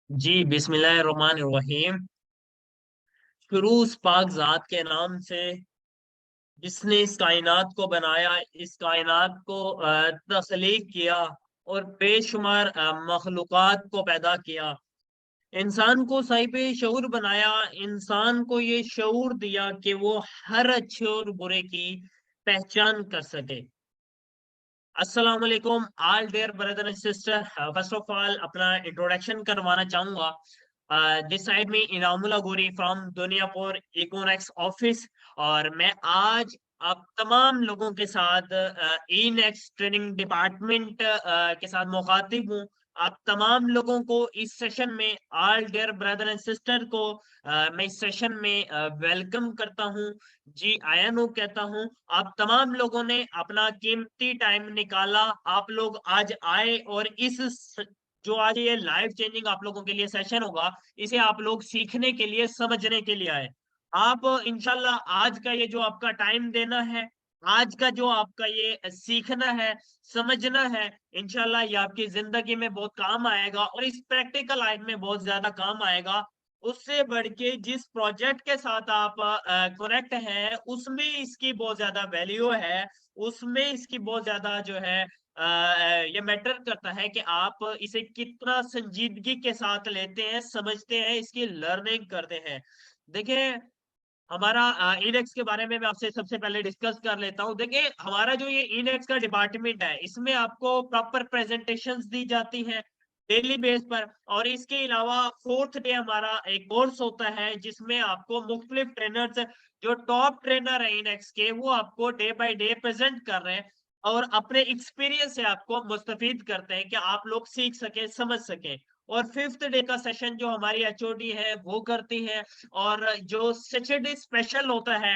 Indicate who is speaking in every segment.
Speaker 1: जी बिस्मिल्लाहिर्रहमानिर्रहीम। शुरू उस पाक जात के नाम से जिसने इस कायनात को बनाया, इस कायनात को तख्लीक किया और बेशुमार मखलूकात को पैदा किया। इंसान को सही पे शऊर बनाया, इंसान को ये शऊर दिया कि वो हर अच्छे और बुरे की पहचान कर सके। अस्सलाम वालेकुम all dear brother and sister. First of all अपना इंट्रोडक्शन करवाना चाहूंगा। दिस साइड में इनामुल्लाह गोरी फ्रॉम दुनियापुर इकोनेक्स ऑफिस। और मैं आज आप तमाम लोगों के साथ ई नेक्स्ट ट्रेनिंग डिपार्टमेंट के साथ मुखातिब हूँ। आप तमाम लोगों को इस सेशन में, all dear brother and sister को मैं इस सेशन में वेलकम करता हूँ। जी आया नो कहता हूँ। आप तमाम लोगों ने अपना कीमती टाइम निकाला, आप लोग आज आए और जो आज ये लाइफ चेंजिंग आप लोगों के लिए सेशन होगा, इसे आप लोग सीखने के लिए, समझने के लिए आए। आप इंशाल्लाह आज का ये जो आपका टाइम देना है, आज का जो आपका ये सीखना है, समझना है, इंशाल्लाह ये आपकी जिंदगी में बहुत काम आएगा और इस प्रैक्टिकल लाइफ में बहुत ज्यादा काम आएगा। उससे बढ़ के जिस प्रोजेक्ट के साथ आप कनेक्ट हैं, उसमें इसकी बहुत ज्यादा वैल्यू है, उसमें इसकी बहुत ज्यादा जो है ये मैटर करता है कि आप इसे कितना संजीदगी के साथ लेते हैं, समझते हैं, इसकी लर्निंग करते हैं। देखिए, हमारा इनेक्स के बारे में मैं आपसे सबसे पहले डिस्कस कर लेता हूँ। देखिए, हमारा जो ये इनेक्स का डिपार्टमेंट है, इसमें आपको प्रॉपर प्रेजेंटेशंस दी जाती हैं डेली बेस पर। और इसके अलावा फोर्थ डे हमारा एक कोर्स होता है जिसमें आपको मुख्तलिफ ट्रेनर्स, जो टॉप ट्रेनर है इनेक्स के, वो आपको डे बाय डे प्रेजेंट कर रहे हैं और अपने एक्सपीरियंस से आपको मुस्तफीद करते हैं कि आप लोग सीख सके, समझ सके। और फिफ्थ डे का सेशन जो हमारी एचओडी है वो करती है। और जो सैटरडे स्पेशल होता है,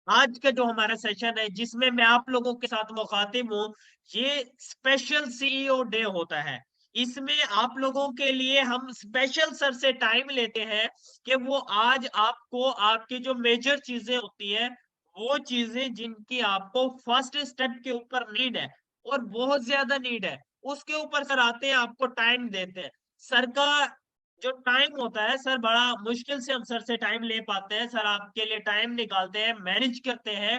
Speaker 1: आज का जो हमारा सेशन है जिसमें मैं आप लोगों के साथ मुखातिब हूँ, ये स्पेशल सीईओ डे होता है। इसमें आप लोगों के लिए हम स्पेशल सर से टाइम लेते हैं कि वो आज आपको, आपकी जो मेजर चीजें होती है, वो चीजें जिनकी आपको फर्स्ट स्टेप के ऊपर नीड है और बहुत ज्यादा नीड है, उसके ऊपर सर आते हैं, आपको टाइम देते हैं। सर का जो टाइम होता है, सर बड़ा मुश्किल से हम सर से टाइम ले पाते हैं। सर आपके लिए टाइम निकालते हैं, मैनेज करते हैं।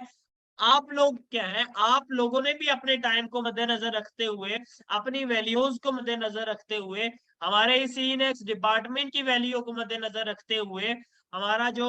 Speaker 1: आप लोग क्या है, आप लोगों ने भी अपने टाइम को मद्देनजर रखते हुए, अपनी वैल्यूज को मद्देनजर रखते हुए, हमारे इस नेक्स्ट डिपार्टमेंट की वैल्यू को मद्देनजर रखते हुए, हमारा जो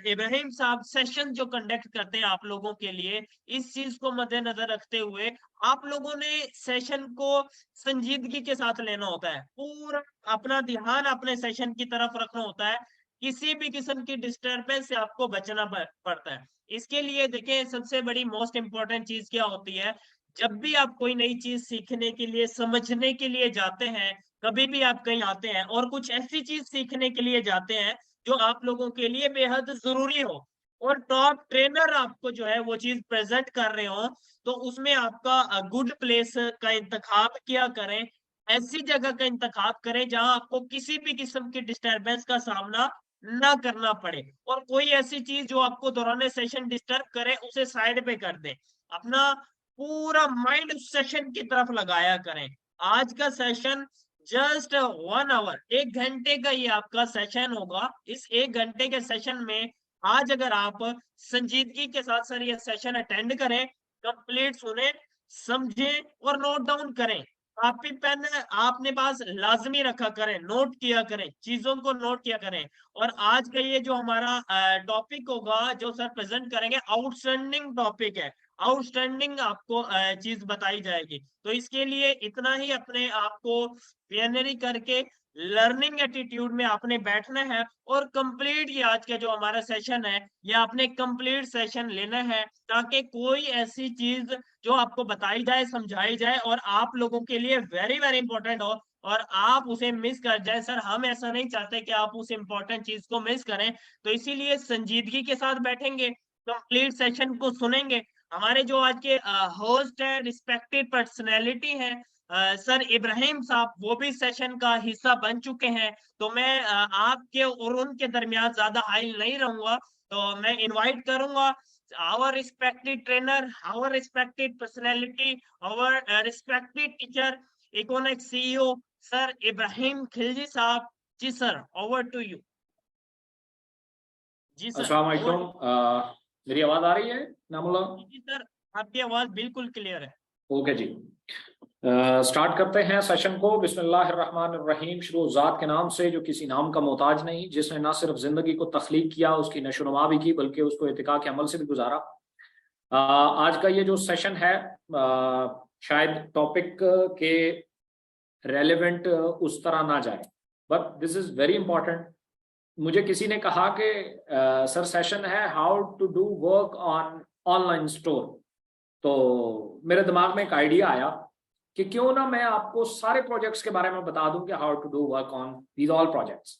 Speaker 1: इब्राहिम साहब सेशन जो कंडक्ट करते हैं आप लोगों के लिए, इस चीज को मद्देनजर रखते हुए आप लोगों ने सेशन को संजीदगी के साथ लेना होता है। पूरा अपना ध्यान अपने सेशन की तरफ रखना होता है। किसी भी किस्म की डिस्टरबेंस से आपको बचना पड़ता है। इसके लिए देखिए, सबसे बड़ी मोस्ट इंपॉर्टेंट चीज क्या होती है, जब भी आप कोई नई चीज सीखने के लिए, समझने के लिए जाते हैं, कभी भी आप कहीं आते हैं और कुछ ऐसी चीज सीखने के लिए जाते हैं जो आप लोगों के लिए बेहद जरूरी हो और टॉप ट्रेनर आपको जो है वो चीज प्रेजेंट कर रहे हो, तो उसमें आपका गुड प्लेस का इंतखाब किया करें। ऐसी जगह का इंतखाब करें जहां आपको किसी भी किस्म की डिस्टरबेंस का सामना ना करना पड़े। और कोई ऐसी चीज जो आपको दौरान सेशन डिस्टर्ब करे, उसे साइड पे कर दें। अपना पूरा माइंड उस सेशन की तरफ लगाया करें। आज का सेशन जस्ट 1 आवर, 1 घंटे का ये आपका सेशन होगा। इस 1 घंटे के सेशन में आज अगर आप संजीदगी के साथ सर ये सेशन अटेंड करें, कंप्लीट सुने, समझे और नोट डाउन करें। कॉपी पेन आपने पास लाजमी रखा करें, नोट किया करें, चीजों को नोट किया करें। और आज का ये जो हमारा टॉपिक होगा जो सर प्रेजेंट करेंगे, आउटस्टैंडिंग टॉपिक है। आउटस्टैंडिंग आपको चीज बताई जाएगी। तो इसके लिए इतना ही अपने आप को पियनरी करके लर्निंग एटीट्यूड में आपने बैठना है और कंप्लीट ये आज का जो हमारा सेशन है, ये आपने कंप्लीट सेशन लेना है, ताकि कोई ऐसी चीज जो आपको बताई जाए, समझाई जाए और आप लोगों के लिए वेरी वेरी इंपॉर्टेंट हो और आप उसे मिस कर जाए। सर हम ऐसा नहीं चाहते कि आप उस इंपॉर्टेंट चीज को मिस करें। तो इसीलिए संजीदगी के साथ बैठेंगे, कंप्लीट सेशन को सुनेंगे। हमारे जो आज के होस्ट है, रिस्पेक्टेड पर्सनैलिटी है, सर इब्राहिम साहब, वो भी सेशन का हिस्सा बन चुके हैं। तो मैं आपके और उनके दरमियान ज्यादा हाइल नहीं रहूंगा। तो मैं इनवाइट करूंगा our respected trainer, our respected personality, our respected teacher, Econex CEO, Sir Ibrahim Khilji साहब, जी सर, ओवर टू यू। जी सर,
Speaker 2: अस्सलाम
Speaker 1: over
Speaker 2: वालेकुम। मेरी आवाज आ रही है नामुल्ला?
Speaker 1: जी सर, आपकी आवाज बिल्कुल क्लियर है।
Speaker 2: ओके जी, स्टार्ट करते हैं सेशन को। बिस्मिल्लाहिर्रहमानिर्रहीम। शुरू ज़ात के नाम से जो किसी नाम का मोहताज नहीं, जिसने ना सिर्फ जिंदगी को तख्लीक किया, उसकी नशोनुमा भी की, बल्कि उसको इत्तिका के अमल से भी गुजारा। आज का ये जो सेशन है, शायद टॉपिक के रेलेवेंट उस तरह ना जाए, but this is very important. मुझे किसी ने कहा कि सर सेशन है how to do work on online store, तो मेरे दिमाग में एक आइडिया आया कि क्यों ना मैं आपको सारे प्रोजेक्ट्स के बारे में बता दूं कि how to do work on these all projects.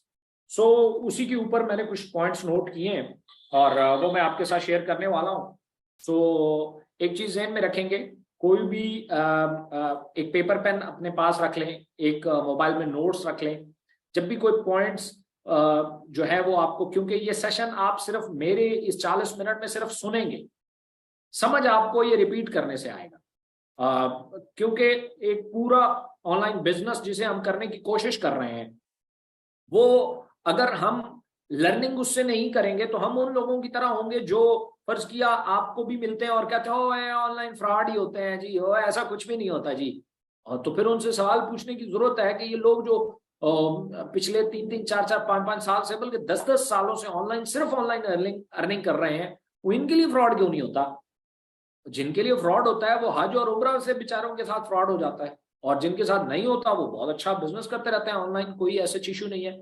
Speaker 2: So उसी के ऊपर मैंने कुछ पॉइंट्स नोट किए हैं और वो मैं आपके साथ शेयर करने वाला हूं। सो एक चीज ध्यान में रखेंगे, कोई भी एक पेपर पेन अपने पास रख लें, एक मोबाइल में नोट्स रख लें। जब भी कोई पॉइंट्स जो है वो आपको, क्योंकि ये सेशन आप सिर्फ मेरे इस 40 मिनट में सिर्फ सुनेंगे, समझ आपको ये रिपीट करने से आएगा। क्योंकि एक पूरा ऑनलाइन बिजनेस जिसे हम करने की कोशिश कर रहे हैं, वो अगर हम लर्निंग उससे नहीं करेंगे तो हम उन लोगों की तरह होंगे जो फर्ज किया आपको भी मिलते हैं और कहते हो ऑनलाइन फ्रॉड ही होते हैं जी, हो ऐसा कुछ भी नहीं होता जी। और तो फिर उनसे सवाल पूछने की जरूरत है कि ये लोग जो पिछले 3-3, 4-4, 5-5 साल से, बल्कि 10-10 सालों से ऑनलाइन, सिर्फ ऑनलाइन अर्निंग कर रहे हैं, वो इनके लिए फ्रॉड क्यों नहीं होता? जिनके लिए फ्रॉड होता है वो हज और उम्रा से बेचारों के साथ फ्रॉड हो जाता है, और जिनके साथ नहीं होता वो बहुत अच्छा बिजनेस करते रहते हैं ऑनलाइन, कोई ऐसा इशू नहीं है।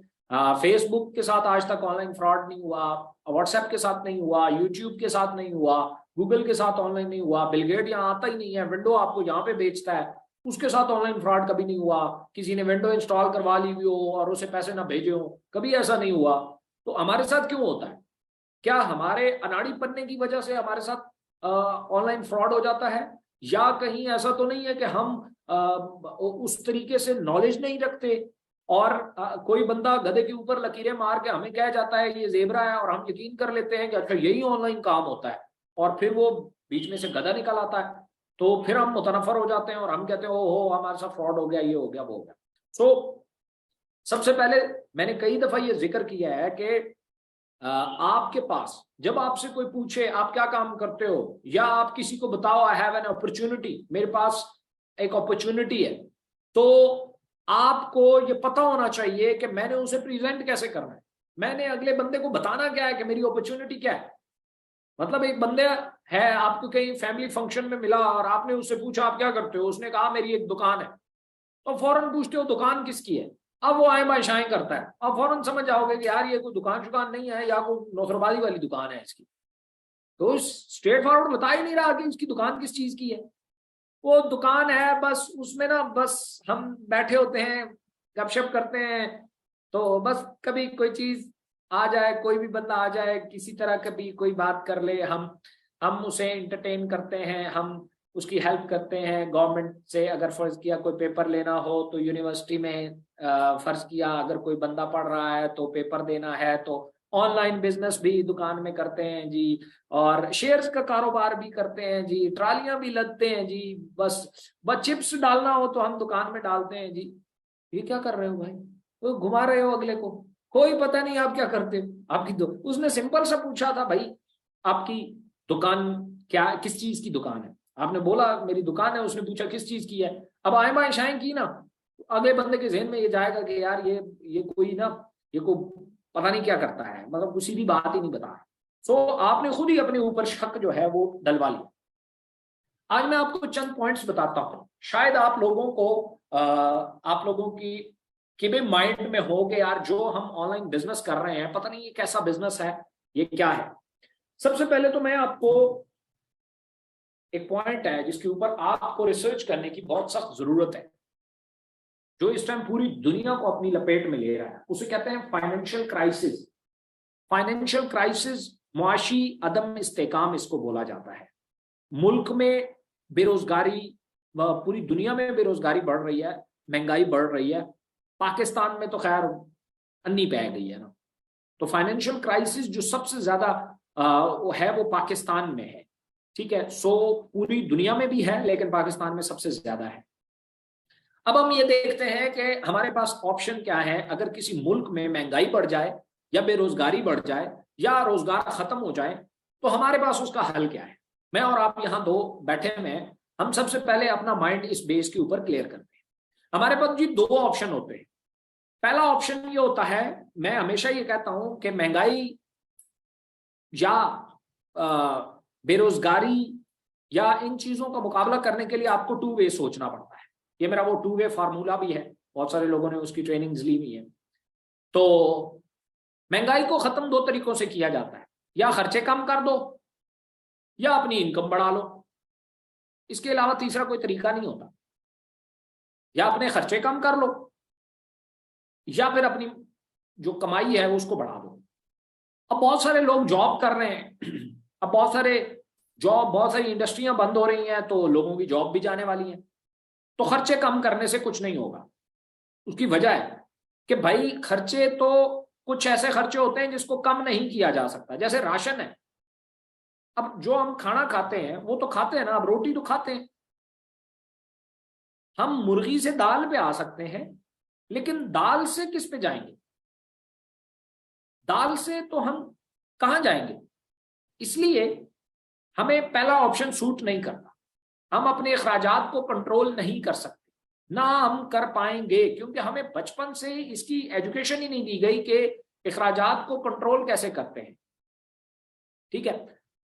Speaker 2: फेसबुक के साथ आज तक ऑनलाइन फ्रॉड नहीं हुआ, व्हाट्सएप के साथ नहीं हुआ, यूट्यूब के साथ नहीं हुआ, गूगल के साथ ऑनलाइन नहीं हुआ, बिल गेट यहाँ आता ही नहीं है, विंडो आपको यहाँ पे बेचता है, उसके साथ ऑनलाइन फ्रॉड कभी नहीं हुआ। किसी ने विंडो इंस्टॉल करवा ली हुई हो और उसे पैसे ना भेजे हो, कभी ऐसा नहीं हुआ। तो हमारे साथ क्यों होता है? क्या हमारे अनाड़ी पन्ने की वजह से हमारे साथ ऑनलाइन फ्रॉड हो जाता है, या कहीं ऐसा तो नहीं है कि हम उस तरीके से नॉलेज नहीं रखते और कोई बंदा गधे के ऊपर लकीरें मार के हमें कह जाता है ये जेबरा है और हम यकीन कर लेते हैं कि अच्छा यही ऑनलाइन काम होता है, और फिर वो बीच में से गधा निकल आता है, तो फिर हम मुतनफर हो जाते हैं और हम कहते हैं ओ हमारे साथ फ्रॉड हो गया, ये हो गया, वो हो गया। सो सबसे पहले मैंने कई दफा ये जिक्र किया है कि आपके पास जब आपसे कोई पूछे आप क्या काम करते हो, या आप किसी को बताओ आई हैव एन अपॉर्चुनिटी, मेरे पास एक अपॉर्चुनिटी है, तो आपको ये पता होना चाहिए कि मैंने उसे प्रेजेंट कैसे करना है, मैंने अगले बंदे को बताना क्या है कि मेरी अपॉर्चुनिटी क्या है। मतलब एक बंदे है, आपको कहीं फैमिली फंक्शन में मिला और आपने उससे पूछा आप क्या करते हो, उसने कहा मेरी एक दुकान है, तो फौरन पूछते हो दुकान किसकी है। अब वो आए बाय शाएं करता है, अब फौरन समझ जाओगे कि यार ये कोई दुकान नहीं है, या कोई नौसरबाजी वाली दुकान है इसकी। तो स्ट्रेट फॉरवर्ड बता ही नहीं रहा कि उसकी दुकान किस चीज की है। वो दुकान है बस, उसमें ना बस हम बैठे होते हैं, गपशप करते हैं, तो बस कभी कोई चीज आ जाए, कोई भी बंदा आ जाए, किसी तरह कभी कोई बात कर ले, हम उसे एंटरटेन करते हैं, हम उसकी हेल्प करते हैं। गवर्नमेंट से अगर फर्ज किया कोई पेपर लेना हो तो यूनिवर्सिटी में फर्ज किया अगर कोई बंदा पढ़ रहा है तो पेपर देना है, तो ऑनलाइन बिजनेस भी दुकान में करते हैं जी, और शेयर्स का कारोबार भी करते हैं जी, ट्रालियां भी लदते हैं जी, बस चिप्स डालना हो तो हम दुकान में डालते हैं जी। ये क्या कर रहे हो भाई? तो घुमा रहे हो अगले को, कोई पता नहीं आप क्या करते हो। उसने सिंपल सा पूछा था भाई आपकी दुकान क्या, किस चीज की दुकान है, आपने बोला मेरी दुकान है, उसने पूछा किस चीज की है। अब आए बाएं शाएं की ना, अगले बंदे के जहन में ये जाएगा कि यार ये कोई ना, ये कोई पता नहीं क्या करता है, मतलब कुछ सीधी बात ही नहीं बता रहा। सो आपने खुद ही अपने ऊपर शक जो है वो डलवा लिया। आज मैं आपको चंद पॉइंट्स बताता हूं, शायद आप लोगों को आप लोगों की भी माइंड में हो कि यार जो हम ऑनलाइन बिजनेस कर रहे हैं, पता नहीं ये कैसा बिजनेस है, ये क्या है। सबसे पहले तो मैं आपको एक पॉइंट है जिसके ऊपर आपको रिसर्च करने की बहुत सख्त जरूरत है, जो इस टाइम पूरी दुनिया को अपनी लपेट में ले रहा है, उसे कहते हैं फाइनेंशियल क्राइसिस। फाइनेंशियल क्राइसिस, मुआशी अदम इस्तेकाम इसको बोला जाता है। मुल्क में बेरोजगारी, पूरी दुनिया में बेरोजगारी बढ़ रही है, महंगाई बढ़ रही है, पाकिस्तान में तो खैर अन्नी पै गई है ना। तो फाइनेंशियल क्राइसिस जो सबसे ज्यादा है वो पाकिस्तान में है, ठीक है। सो पूरी दुनिया में भी है लेकिन पाकिस्तान में सबसे ज्यादा है। अब हम ये देखते हैं कि हमारे पास ऑप्शन क्या है। अगर किसी मुल्क में महंगाई बढ़ जाए या बेरोजगारी बढ़ जाए या रोजगार खत्म हो जाए तो हमारे पास उसका हल क्या है। मैं और आप यहाँ दो बैठे हुए हैं, हम सबसे पहले अपना माइंड इस बेस के ऊपर क्लियर करते हैं। हमारे पास जी दो ऑप्शन होते हैं। पहला ऑप्शन ये होता है, मैं हमेशा ये कहता हूं कि महंगाई या बेरोजगारी या इन चीजों का मुकाबला करने के लिए आपको टू वे सोचना पड़ता है। ये मेरा वो टू वे फार्मूला भी है, बहुत सारे लोगों ने उसकी ट्रेनिंग्स ली हुई है। तो महंगाई को खत्म दो तरीकों से किया जाता है, या खर्चे कम कर दो या अपनी इनकम बढ़ा लो। इसके अलावा तीसरा कोई तरीका नहीं होता। या अपने खर्चे कम कर लो या फिर अपनी जो कमाई है उसको बढ़ा दो। अब बहुत सारे लोग जॉब कर रहे हैं, अब बहुत सारी इंडस्ट्रियां बंद हो रही हैं तो लोगों की जॉब भी जाने वाली है। तो खर्चे कम करने से कुछ नहीं होगा। उसकी वजह है कि भाई खर्चे तो कुछ ऐसे खर्चे होते हैं जिसको कम नहीं किया जा सकता, जैसे राशन है। अब जो हम खाना खाते हैं वो तो खाते हैं ना, अब रोटी तो खाते हैं। हम मुर्गी से दाल पे आ सकते हैं लेकिन दाल से किस पे जाएंगे? दाल से तो हम कहां जाएंगे? इसलिए हमें पहला ऑप्शन सूट नहीं करता। हम अपने अखराजात को कंट्रोल नहीं कर सकते, ना हम कर पाएंगे, क्योंकि हमें बचपन से इसकी एजुकेशन ही नहीं दी गई कि अखराजात को कंट्रोल कैसे करते हैं। ठीक है,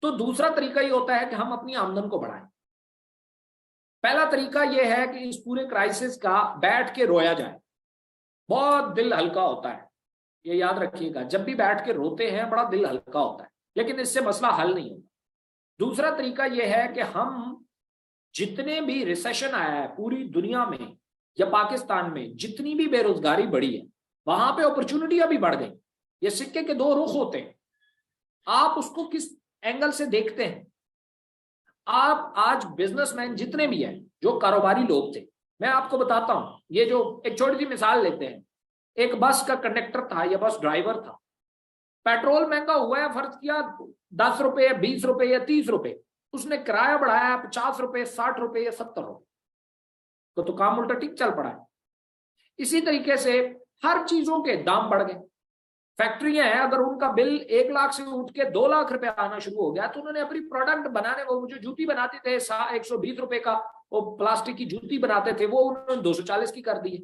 Speaker 2: तो दूसरा तरीका ये होता है कि हम अपनी आमदन को बढ़ाएं। पहला तरीका यह है कि इस पूरे क्राइसिस का बैठ के रोया जाए। बहुत दिल हल्का होता है, ये याद रखिएगा, जब भी बैठ के रोते हैं बड़ा दिल हल्का होता है, लेकिन इससे मसला हल नहीं होता। दूसरा तरीका यह है कि हम जितने भी रिसेशन आया है पूरी दुनिया में या पाकिस्तान में, जितनी भी बेरोजगारी बढ़ी है वहां पे अपॉर्चुनिटी भी बढ़ गई। ये सिक्के के दो रुख होते हैं, आप उसको किस एंगल से देखते हैं। आप आज बिजनेसमैन जितने भी हैं, जो कारोबारी लोग थे, मैं आपको बताता हूं, ये जो एक छोटी सी मिसाल लेते हैं, एक बस का कंडक्टर था या बस ड्राइवर था, पेट्रोल महंगा हुआ है, फर्ज किया 10 रुपए, 20 रुपए या 30 रुपए, उसने किराया बढ़ाया 50 रुपए, 60 रुपए या 70 रुपए, तो काम उल्टा ठीक चल पड़ा है। इसी तरीके से हर चीजों के दाम बढ़ गए। फैक्ट्रियां हैं, अगर उनका बिल 1 लाख से उठ के 2 लाख रुपए आना शुरू हो गया तो उन्होंने अपनी प्रोडक्ट बनाने, वो जो जूती बनाते थे 120 रुपए का वो प्लास्टिक की जूती बनाते थे, वो उन्होंने 240 की कर दी है।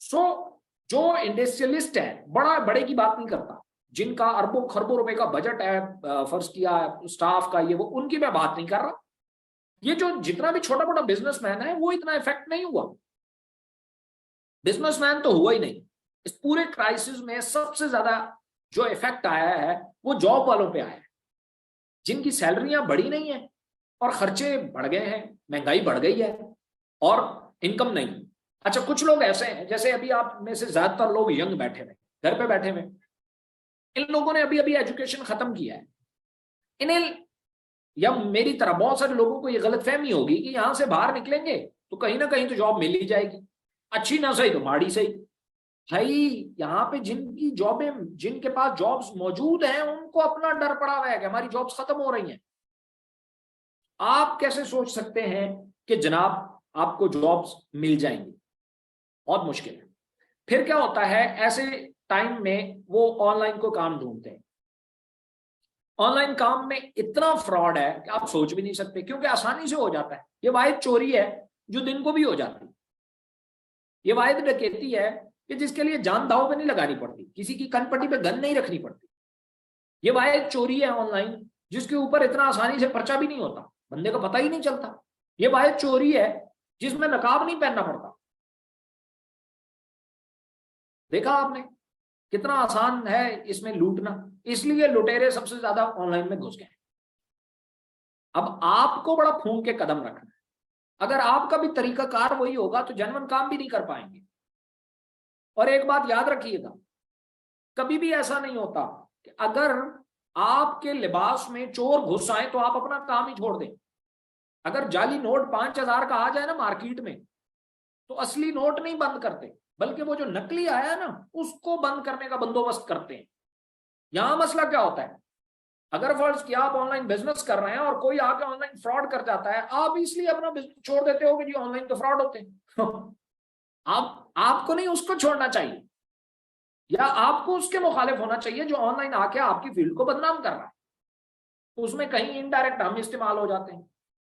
Speaker 2: सो जो इंडस्ट्रियलिस्ट है बड़े की बात नहीं करता, जिनका अरबों खरबों रुपए का बजट है, फर्ज किया स्टाफ का, ये वो, उनकी मैं बात नहीं कर रहा। ये जो जितना भी छोटा मोटा बिजनेसमैन है वो इतना इफेक्ट नहीं हुआ। बिजनेसमैन तो हुआ ही नहीं। इस पूरे क्राइसिस में सबसे ज्यादा जो इफेक्ट आया है वो जॉब वालों पे आया है, जिनकी सैलरियां बढ़ी नहीं है और खर्चे बढ़ गए हैं, महंगाई बढ़ गई है और इनकम नहीं। अच्छा, कुछ लोग ऐसे हैं, जैसे अभी आप में से ज्यादातर लोग यंग बैठे हुए, घर पे बैठे हुए, इन लोगों ने अभी अभी एजुकेशन खत्म किया है। इन्हें या मेरी तरह बहुत सारे लोगों को ये गलतफहमी होगी कि यहां से बाहर निकलेंगे तो कहीं ना कहीं तो जॉब मिल ही जाएगी, अच्छी ना सही तो माड़ी सही। भाई यहाँ पे जिनकी जॉबें, जिनके पास जॉब्स मौजूद हैं, उनको अपना डर पड़ा हुआ है कि हमारी जॉब्स खत्म हो रही हैं। आप कैसे सोच सकते हैं कि जनाब आपको जॉब्स मिल जाएंगी? बहुत मुश्किल है। फिर क्या होता है, ऐसे टाइम में वो ऑनलाइन को काम ढूंढते हैं। ऑनलाइन काम में इतना फ्रॉड है कि आप सोच भी नहीं सकते, क्योंकि आसानी से हो जाता है। ये वाहिद चोरी है जो दिन को भी हो जाती है। ये वाहिद डकैती है कि जिसके लिए जान दांव पे नहीं लगानी पड़ती, किसी की कनपट्टी पे गन नहीं रखनी पड़ती। ये वाहिद चोरी है ऑनलाइन जिसके ऊपर इतना आसानी से पर्चा भी नहीं होता, बंदे को पता ही नहीं चलता। ये वाहिद चोरी है जिसमें नकाब नहीं पहनना पड़ता। देखा आपने कितना आसान है इसमें लूटना, इसलिए लुटेरे सबसे ज्यादा ऑनलाइन में घुस गए। अब आपको बड़ा फूंक के कदम रखना है। अगर आपका भी तरीकाकार वही होगा तो जनवन काम भी नहीं कर पाएंगे। और एक बात याद रखिएगा, कभी भी ऐसा नहीं होता कि अगर आपके लिबास में चोर घुस आए तो आप अपना काम ही छोड़ दें। अगर जाली नोट 5,000 का आ जाए ना मार्केट में, तो असली नोट नहीं बंद करते, बल्कि वो जो नकली आया ना उसको बंद करने का बंदोबस्त करते हैं। यहां मसला क्या होता है, अगर फर्ज किया आप ऑनलाइन बिजनेस कर रहे हैं और कोई आके ऑनलाइन फ्रॉड कर जाता है, आप इसलिए अपना बिजनेस छोड़ देते हो कि जी ऑनलाइन तो फ्रॉड होते हैं। आपको नहीं, उसको छोड़ना चाहिए, या आपको उसके मुखालिफ होना चाहिए जो ऑनलाइन आके आपकी फील्ड को बदनाम कर रहा है। तो उसमें कहीं इनडायरेक्ट हम इस्तेमाल हो जाते हैं।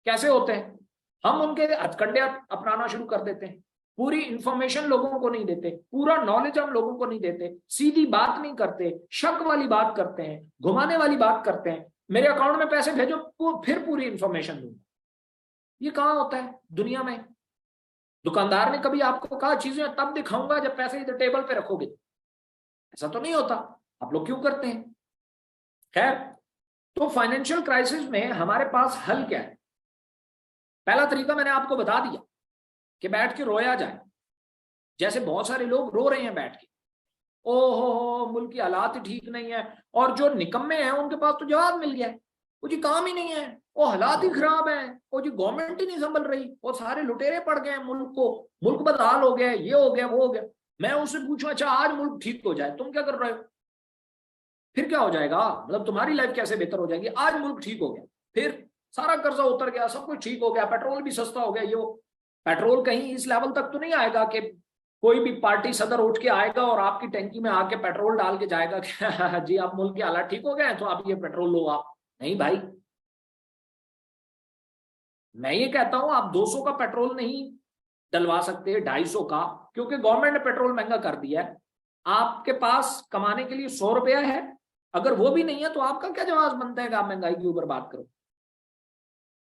Speaker 2: कैसे होते हैं? हम उनके हथकंडे अपनाना शुरू कर देते हैं, पूरी इंफॉर्मेशन लोगों को नहीं देते, पूरा नॉलेज हम लोगों को नहीं देते, सीधी बात नहीं करते, शक वाली बात करते हैं, घुमाने वाली बात करते हैं, मेरे अकाउंट में पैसे भेजो फिर पूरी इंफॉर्मेशन दूंगा। ये कहाँ होता है दुनिया में? दुकानदार ने कभी आपको कहा चीजें तब दिखाऊंगा जब पैसे इधर टेबल पे रखोगे? ऐसा तो नहीं होता। आप लोग क्यों करते हैं? खैर, तो फाइनेंशियल क्राइसिस में हमारे पास हल क्या है? पहला तरीका मैंने आपको बता दिया कि बैठ के रोया जाए। जैसे बहुत सारे लोग रो रहे हैं बैठ के, ओहो हो मुल्क की हालात ठीक नहीं है, और जो निकम्मे हैं उनके पास तो जवाब मिल गया है, वो जी काम ही नहीं है, वो हालात ही खराब है, वो जी गवर्नमेंट ही नहीं संभल रही, वो सारे लुटेरे पड़ गए मुल्क को, मुल्क बदहाल हो गया, ये हो गया वो हो गया। मैं उससे पूछूं अच्छा आज मुल्क ठीक हो जाए, तुम क्या कर रहे हो? फिर क्या हो जाएगा? मतलब तुम्हारी लाइफ कैसे बेहतर हो जाएगी? आज मुल्क ठीक हो गया, फिर सारा कर्जा उतर गया, सब कुछ ठीक हो गया, पेट्रोल भी सस्ता हो गया, ये वो। पेट्रोल कहीं इस लेवल तक तो नहीं आएगा कि कोई भी पार्टी सदर उठ के आएगा और आपकी टैंकी में आके पेट्रोल डाल के जाएगा कि जी आप मुल्क के हालात ठीक हो गए हैं तो आप ये पेट्रोल लो। आप नहीं भाई, मैं ये कहता हूं आप 200 का पेट्रोल नहीं डलवा सकते, 250 का, क्योंकि गवर्नमेंट ने पेट्रोल महंगा कर दिया है। आपके पास कमाने के लिए 100 रुपया है, अगर वो भी नहीं है तो आपका क्या जवाब बनता है कि आप महंगाई के ऊपर बात करो?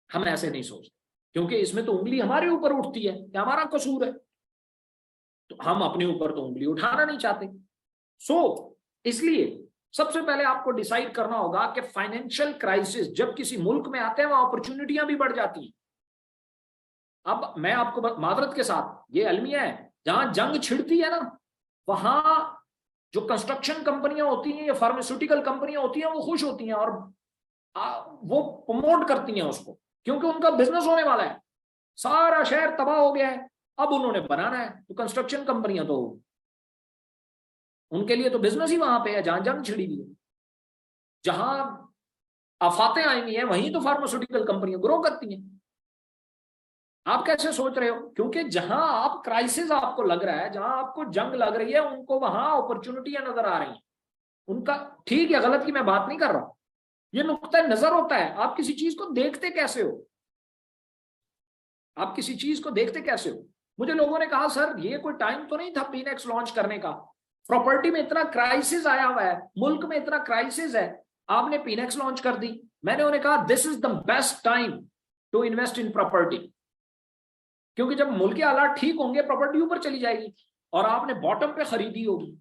Speaker 2: हम ऐसे नहीं सोचते, क्योंकि इसमें तो उंगली हमारे ऊपर उठती है कि हमारा कसूर है, तो हम अपने ऊपर तो उंगली उठाना नहीं चाहते। इसलिए सबसे पहले आपको डिसाइड करना होगा कि फाइनेंशियल क्राइसिस जब किसी मुल्क में आते हैं वहां अपॉर्चुनिटियां भी बढ़ जाती हैं। अब मैं आपको मादरत के साथ, ये अलमिया है, जहां जंग छिड़ती है ना, वहां जो कंस्ट्रक्शन कंपनियां होती हैं या फार्मास्यूटिकल कंपनियां होती हैं वो खुश होती हैं और वो प्रमोट करती हैं उसको, क्योंकि उनका बिजनेस होने वाला है। सारा शहर तबाह हो गया है, अब उन्होंने बनाना है, तो कंस्ट्रक्शन कंपनियां तो उनके लिए तो बिजनेस ही वहां पे है जहां जंग छिड़ी हुई है। जहां आफातें आई हुई हैं वहीं तो फार्मास्यूटिकल कंपनियां ग्रो करती हैं। आप कैसे सोच रहे हो? क्योंकि जहां आप क्राइसिस आपको लग रहा है, जहां आपको जंग लग रही है, उनको वहां अपॉर्चुनिटियां नजर आ रही हैं। उनका ठीक या गलत की मैं बात नहीं कर रहा हूं, ये नुक्ता नजर होता है। आप किसी चीज को देखते कैसे हो? आप किसी चीज को देखते कैसे हो? मुझे लोगों ने कहा सर ये कोई टाइम तो नहीं था पीनेक्स लॉन्च करने का, प्रॉपर्टी में इतना क्राइसिस आया हुआ है, मुल्क में इतना क्राइसिस है, आपने पीनेक्स लॉन्च कर दी। मैंने उन्हें कहा this is the best time to invest in property, क्योंकि जब मुल्क के हालात ठीक होंगे प्रॉपर्टी ऊपर चली जाएगी और आपने बॉटम पे खरीदी होगी।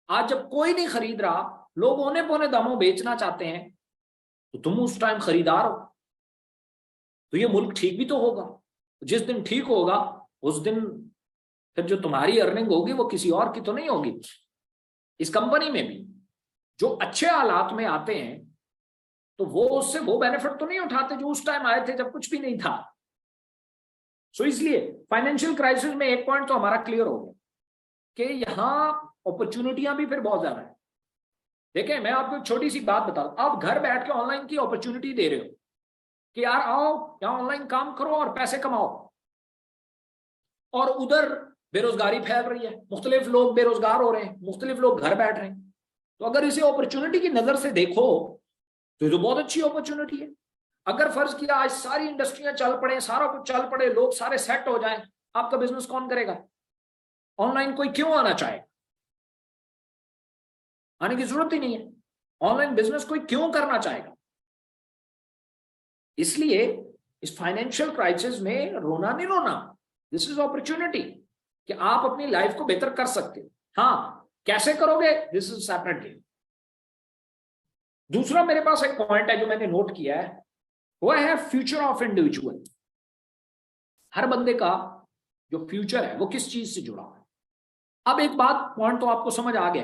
Speaker 2: आज जब कोई नहीं खरीद रहा, लोग औने पौने दामों बेचना चाहते हैं, तो तुम उस टाइम खरीदार हो, तो ये मुल्क ठीक भी तो होगा। जिस दिन ठीक होगा उस दिन फिर जो तुम्हारी अर्निंग होगी वो किसी और की तो नहीं होगी। इस कंपनी में भी जो अच्छे हालात में आते हैं तो वो उससे वो बेनिफिट तो नहीं उठाते जो उस टाइम आए थे जब कुछ भी नहीं था। इसलिए फाइनेंशियल क्राइसिस में एक पॉइंट तो हमारा क्लियर हो गया कि यहां अपॉर्चुनिटियां भी फिर बहुत ज्यादा है। देखें मैं आपको एक छोटी सी बात बता दूं, आप घर बैठ के ऑनलाइन की अपॉर्चुनिटी दे रहे हो कि यार आओ यहां ऑनलाइन काम करो और पैसे कमाओ, और उधर बेरोजगारी फैल रही है, मुख्तलिफ लोग बेरोजगार हो रहे हैं, मुख्तलिफ लोग घर बैठ रहे हैं। तो अगर इसे अपॉर्चुनिटी की नजर से देखो तो ये तो बहुत अच्छी अपॉर्चुनिटी है। अगर फर्ज किया आज सारी इंडस्ट्रियां चल पड़े, सारा कुछ चल पड़े, लोग सारे सेट हो जाएं, आपका बिजनेस कौन करेगा? ऑनलाइन कोई क्यों आना चाहे? आने की जरूरत ही नहीं है। ऑनलाइन बिजनेस कोई क्यों करना चाहेगा? इसलिए इस फाइनेंशियल क्राइसिस में रोना नहीं रोना, दिस इज अपॉर्चुनिटी कि आप अपनी लाइफ को बेहतर कर सकते हो। हाँ कैसे करोगे, दिस इज सेपरेट गेम। दूसरा मेरे पास एक पॉइंट है जो मैंने नोट किया है, वह है फ्यूचर ऑफ इंडिविजुअल। हर बंदे का जो फ्यूचर है वो किस चीज से जुड़ा हुआ है। अब एक बात पॉइंट तो आपको समझ आ गया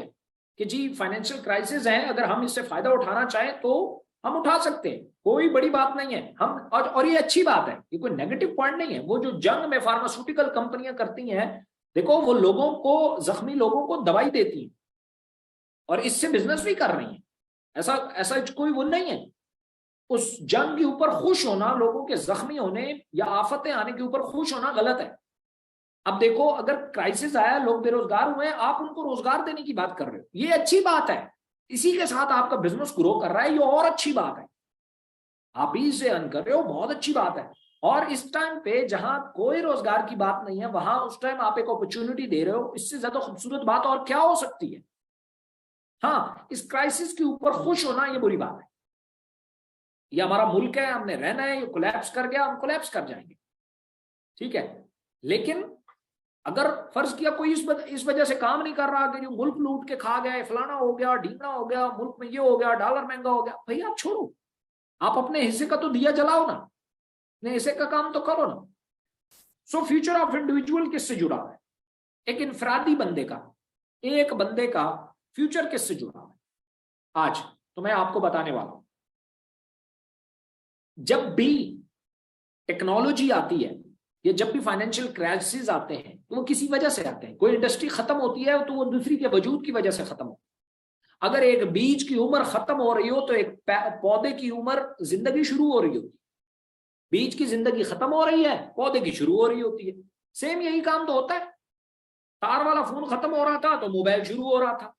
Speaker 2: कि जी फाइनेंशियल क्राइसिस है, अगर हम इससे फायदा उठाना चाहें तो हम उठा सकते हैं, कोई बड़ी बात नहीं है। हम और ये अच्छी बात है, ये कोई नेगेटिव पॉइंट नहीं है। वो जो जंग में फार्मास्यूटिकल कंपनियां करती हैं, देखो वो लोगों को, जख्मी लोगों को दवाई देती हैं और इससे बिजनेस भी कर रही हैं। ऐसा ऐसा कोई वो नहीं है। उस जंग के ऊपर खुश होना, लोगों के जख्मी होने या आफतें आने के ऊपर खुश होना गलत है। अब देखो, अगर क्राइसिस आया, लोग बेरोजगार हुए, आप उनको रोजगार देने की बात कर रहे हो, ये अच्छी बात है। इसी के साथ आपका बिजनेस ग्रो कर रहा है, ये और अच्छी बात है। आप ही से अर्न कर रहे हो, बहुत अच्छी बात है। और इस टाइम पे जहां कोई रोजगार की बात नहीं है, वहां उस टाइम आप एक अपॉर्चुनिटी दे रहे हो, इससे ज्यादा खूबसूरत बात और क्या हो सकती है। हाँ, इस क्राइसिस के ऊपर खुश होना ये बुरी बात है। ये हमारा मुल्क है, हमने रहना है, ये कोलैप्स कर गया, हम कोलैप्स कर जाएंगे, ठीक है। लेकिन अगर फर्ज किया कोई इस वजह से काम नहीं कर रहा कि जो मुल्क लूट के खा गया, फलाना हो गया, ढींगना हो गया, मुल्क में ये हो गया, डॉलर महंगा हो गया, भाई आप छोड़ो, आप अपने हिस्से का तो दिया जलाओ ना, अपने हिस्से का काम तो करो ना। सो फ्यूचर ऑफ इंडिविजुअल किससे जुड़ा है? एक इनफरादी बंदे का, एक बंदे का फ्यूचर किससे जुड़ा है? आज तो मैं आपको बताने वाला हूं। जब भी टेक्नोलॉजी आती है या जब भी फाइनेंशियल क्राइसिस आते हैं, तो वो किसी वजह से आते हैं। कोई इंडस्ट्री खत्म होती है तो वो दूसरी के वजूद की वजह से खत्म होती है। अगर एक बीज की उम्र खत्म हो रही हो तो एक पौधे की उम्र, जिंदगी शुरू हो रही होती है। बीज की जिंदगी खत्म हो रही है, पौधे की शुरू हो रही होती है। सेम यही काम तो होता है। तार वाला फोन खत्म हो रहा था तो मोबाइल शुरू हो रहा था।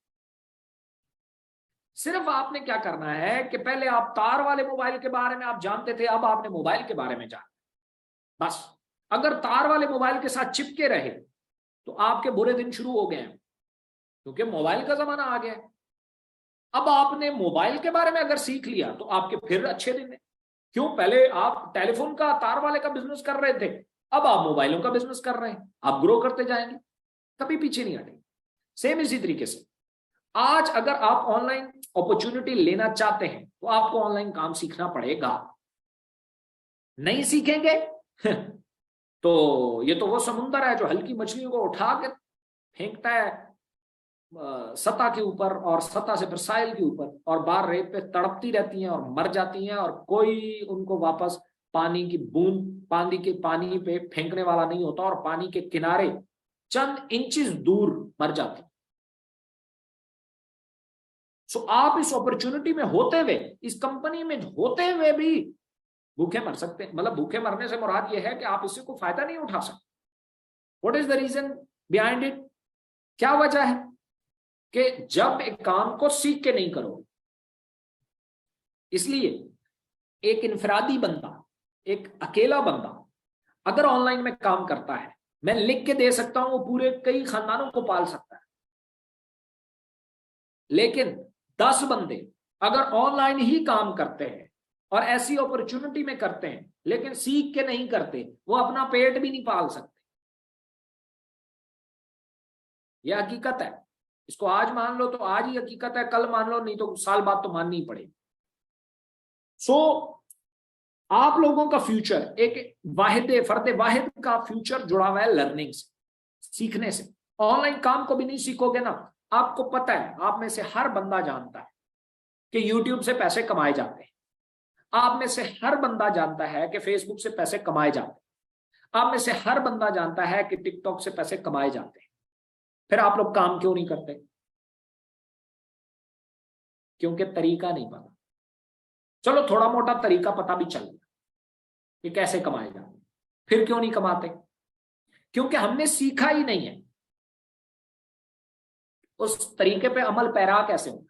Speaker 2: सिर्फ आपने क्या करना है कि पहले आप तार वाले मोबाइल के बारे में आप जानते थे, अब आपने मोबाइल के बारे में जाना। बस अगर तार वाले मोबाइल के साथ चिपके रहे तो आपके बुरे दिन शुरू हो गए हैं, क्योंकि मोबाइल का जमाना आ गया है। अब आपने मोबाइल के बारे में अगर सीख लिया तो आपके फिर अच्छे दिन है। क्यों? पहले आप टेलीफोन का, तार वाले का बिजनेस कर रहे थे, अब आप मोबाइलों का बिजनेस कर रहे हैं, आप ग्रो करते जाएंगे, कभी पीछे नहीं हटेंगे। सेम इसी तरीके से आज अगर आप ऑनलाइन अपॉर्चुनिटी लेना चाहते हैं तो आपको ऑनलाइन काम सीखना पड़ेगा। नहीं सीखेंगे तो ये तो वो समुंदर है जो हल्की मछलियों को उठा के फेंकता है सतह के ऊपर, और सतह से फिर साहिल के ऊपर, और बाहर रेत पे तड़पती रहती हैं और मर जाती हैं, और कोई उनको वापस पानी की बूंद पानी पे फेंकने वाला नहीं होता, और पानी के किनारे चंद इंचेस दूर मर जाती। सो आप इस अपॉर्चुनिटी में होते हुए, इस कंपनी में होते हुए भी भूखे मर सकते हैं। मतलब भूखे मरने से मुराद यह है कि आप इससे कोई फायदा नहीं उठा सकते। What is the reason behind it? क्या वजह है कि जब एक काम को सीख के नहीं करोगे। इसलिए एक इनफरादी बंदा, एक अकेला बंदा अगर ऑनलाइन में काम करता है, मैं लिख के दे सकता हूं वो पूरे कई खानदानों को पाल सकता है। लेकिन 10 बंदे अगर ऑनलाइन ही काम करते हैं और ऐसी अपॉर्चुनिटी में करते हैं लेकिन सीख के नहीं करते, वो अपना पेट भी नहीं पाल सकते। यह हकीकत है। इसको आज मान लो तो आज ही हकीकत है, कल मान लो नहीं तो साल बाद तो माननी ही पड़ेगी। सो आप लोगों का फ्यूचर, एक फर्द वाहिद का फ्यूचर जुड़ा हुआ है लर्निंग से, सीखने से। ऑनलाइन काम को भी नहीं सीखोगे ना, आपको पता है, आप में से हर बंदा जानता है कि यूट्यूब से पैसे कमाए जाते हैं। आप में से हर बंदा जानता है कि फेसबुक से पैसे कमाए जाते हैं। आप में से हर बंदा जानता है कि टिकटॉक से पैसे कमाए जाते हैं। फिर आप लोग काम क्यों नहीं करते? क्योंकि तरीका नहीं पता। चलो थोड़ा मोटा तरीका पता भी चल गया कि कैसे कमाए जाते, फिर क्यों नहीं कमाते? क्योंकि हमने सीखा ही नहीं है उस तरीके पे अमल पैरा कैसे हो।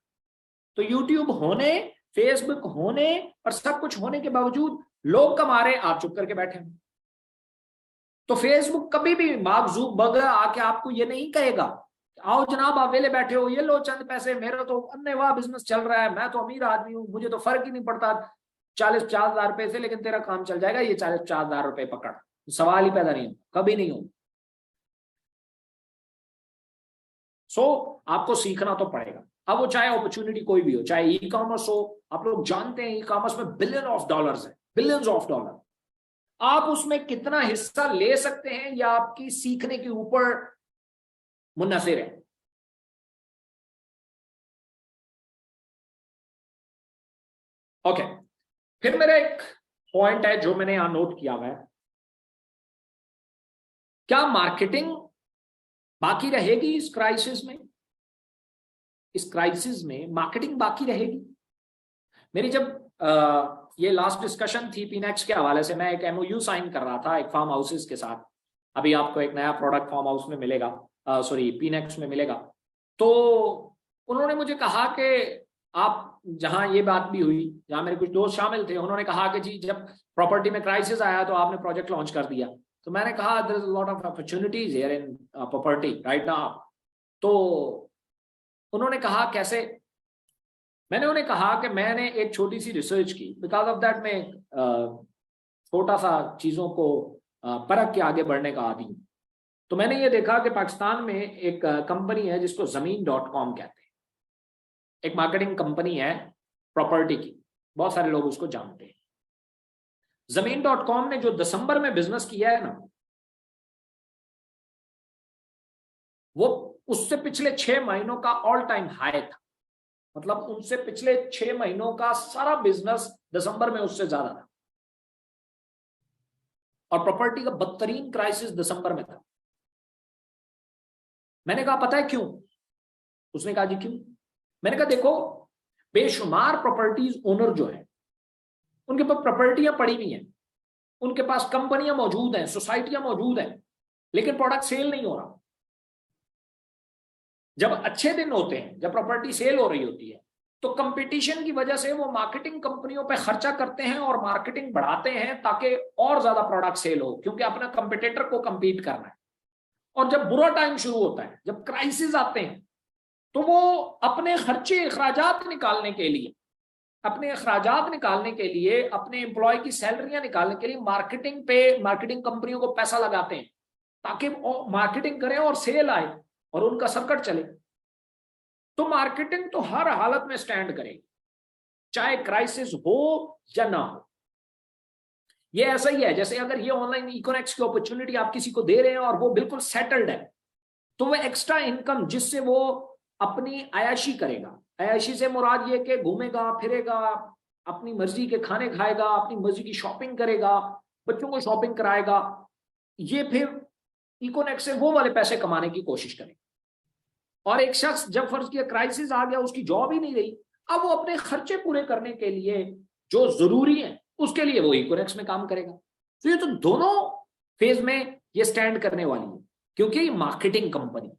Speaker 2: तो यूट्यूब होने, फेसबुक होने और सब कुछ होने के बावजूद लोग कमा रहे, आप चुप करके बैठे हैं। तो फेसबुक कभी भी मार्क ज़ुकरबर्ग आके आपको ये नहीं कहेगा आओ जनाब आप वेले बैठे हो, ये लो चंद पैसे, मेरा तो अन्नेवाह बिजनेस चल रहा है, मैं तो अमीर आदमी हूं, मुझे तो फर्क ही नहीं पड़ता 40-50 हजार रुपए से, लेकिन तेरा काम चल जाएगा, ये 40-50 हजार रुपए पकड़। सवाल ही पैदा नहीं हो, कभी नहीं हो। सो आपको सीखना तो पड़ेगा। अब वो चाहे अपॉर्चुनिटी कोई भी हो, चाहे ई कॉमर्स हो, आप लोग जानते हैं ई कॉमर्स में बिलियन ऑफ डॉलर्स है, बिलियंस ऑफ डॉलर। आप उसमें कितना हिस्सा ले सकते हैं या आपकी सीखने के ऊपर मुनहसिर है। ओके, फिर मेरा एक पॉइंट है जो मैंने यहां नोट किया हुआ है, क्या मार्केटिंग बाकी रहेगी इस क्राइसिस में? इस क्राइसिस में मार्केटिंग बाकी रहेगी? मेरी जब ये लास्ट डिस्कशन थी पीनेक्स के हवाले से, मैं एक एमओयू साइन कर रहा था एक फार्म हाउसेस के साथ। अभी आपको एक नया प्रोडक्ट फार्म हाउस में मिलेगा, सॉरी पीनेक्स में मिलेगा। तो उन्होंने मुझे कहा कि आप, जहां ये बात भी हुई, जहां मेरे कुछ दोस्त शामिल थे, उन्होंने कहा कि जी जब प्रॉपर्टी में क्राइसिस आया तो आपने प्रोजेक्ट लॉन्च कर दिया। तो मैंने कहा there is a lot of opportunities here in property right now. तो उन्होंने कहा कैसे? मैंने उन्हें कहा कि मैंने एक छोटी सी रिसर्च की, बिकॉज ऑफ दैट मैं छोटा सा चीजों को परख के आगे बढ़ने का आदी हूं। तो मैंने ये देखा कि पाकिस्तान में एक कंपनी है जिसको ज़मीन.com कहते हैं, एक मार्केटिंग कंपनी है प्रॉपर्टी की, बहुत सारे लोग उसको जानते हैं। ज़मीन.com ने जो दिसंबर में बिजनेस किया है ना, वो उससे पिछले 6 महीनों का ऑल टाइम हाई था। मतलब उनसे पिछले 6 महीनों का सारा बिजनेस दिसंबर में उससे ज्यादा था, और प्रॉपर्टी का बदतरीन क्राइसिस दिसंबर में था। मैंने कहा पता है क्यों? उसने कहा जी क्यों? मैंने कहा देखो, बेशुमार प्रॉपर्टीज ओनर जो है, उनके पास प्रॉपर्टियां पड़ी हुई हैं, उनके पास कंपनियां मौजूद हैं, सोसाइटियां मौजूद हैं, लेकिन प्रोडक्ट सेल नहीं हो रहा। जब अच्छे दिन होते हैं, जब प्रॉपर्टी सेल हो रही होती है, तो कंपटीशन की वजह से वो मार्केटिंग कंपनियों पे खर्चा करते हैं और मार्केटिंग बढ़ाते हैं ताकि और ज्यादा प्रोडक्ट सेल हो, क्योंकि अपना कंपटीटर को कंपीट करना है। और जब बुरा टाइम शुरू होता है, जब क्राइसिस आते हैं, तो वो अपने खर्चे अखराजात निकालने के लिए, अपने एम्प्लॉय की सैलरियां निकालने के लिए मार्केटिंग कंपनियों को पैसा लगाते हैं, ताकि मार्केटिंग करें और सेल आए और उनका सर्किट चले। तो मार्केटिंग तो हर हालत में स्टैंड करेगी, चाहे क्राइसिस हो या ना हो। ये ऐसा ही है जैसे अगर ये ऑनलाइन इकोनॉमिक्स की अपॉर्चुनिटी आप किसी को दे रहे हैं और वो बिल्कुल सेटल्ड है, तो वो एक्स्ट्रा इनकम जिससे वो अपनी अयाशी करेगा, अयाशी से मुराद ये कि घूमेगा फिरेगा, अपनी मर्जी के खाने खाएगा, अपनी मर्जी की शॉपिंग करेगा, बच्चों को शॉपिंग कराएगा, ये फिर इकोनॉमिक्स से वो वाले पैसे कमाने की कोशिश करेगा। और एक शख्स जब फर्ज किया क्राइसिस आ गया, उसकी जॉब ही नहीं रही, अब वो अपने खर्चे पूरे करने के लिए जो जरूरी है उसके लिए वो इकोनॉमिक्स में काम करेगा। तो ये तो दोनों फेज में ये स्टैंड करने वाली है, क्योंकि ये मार्केटिंग कंपनी।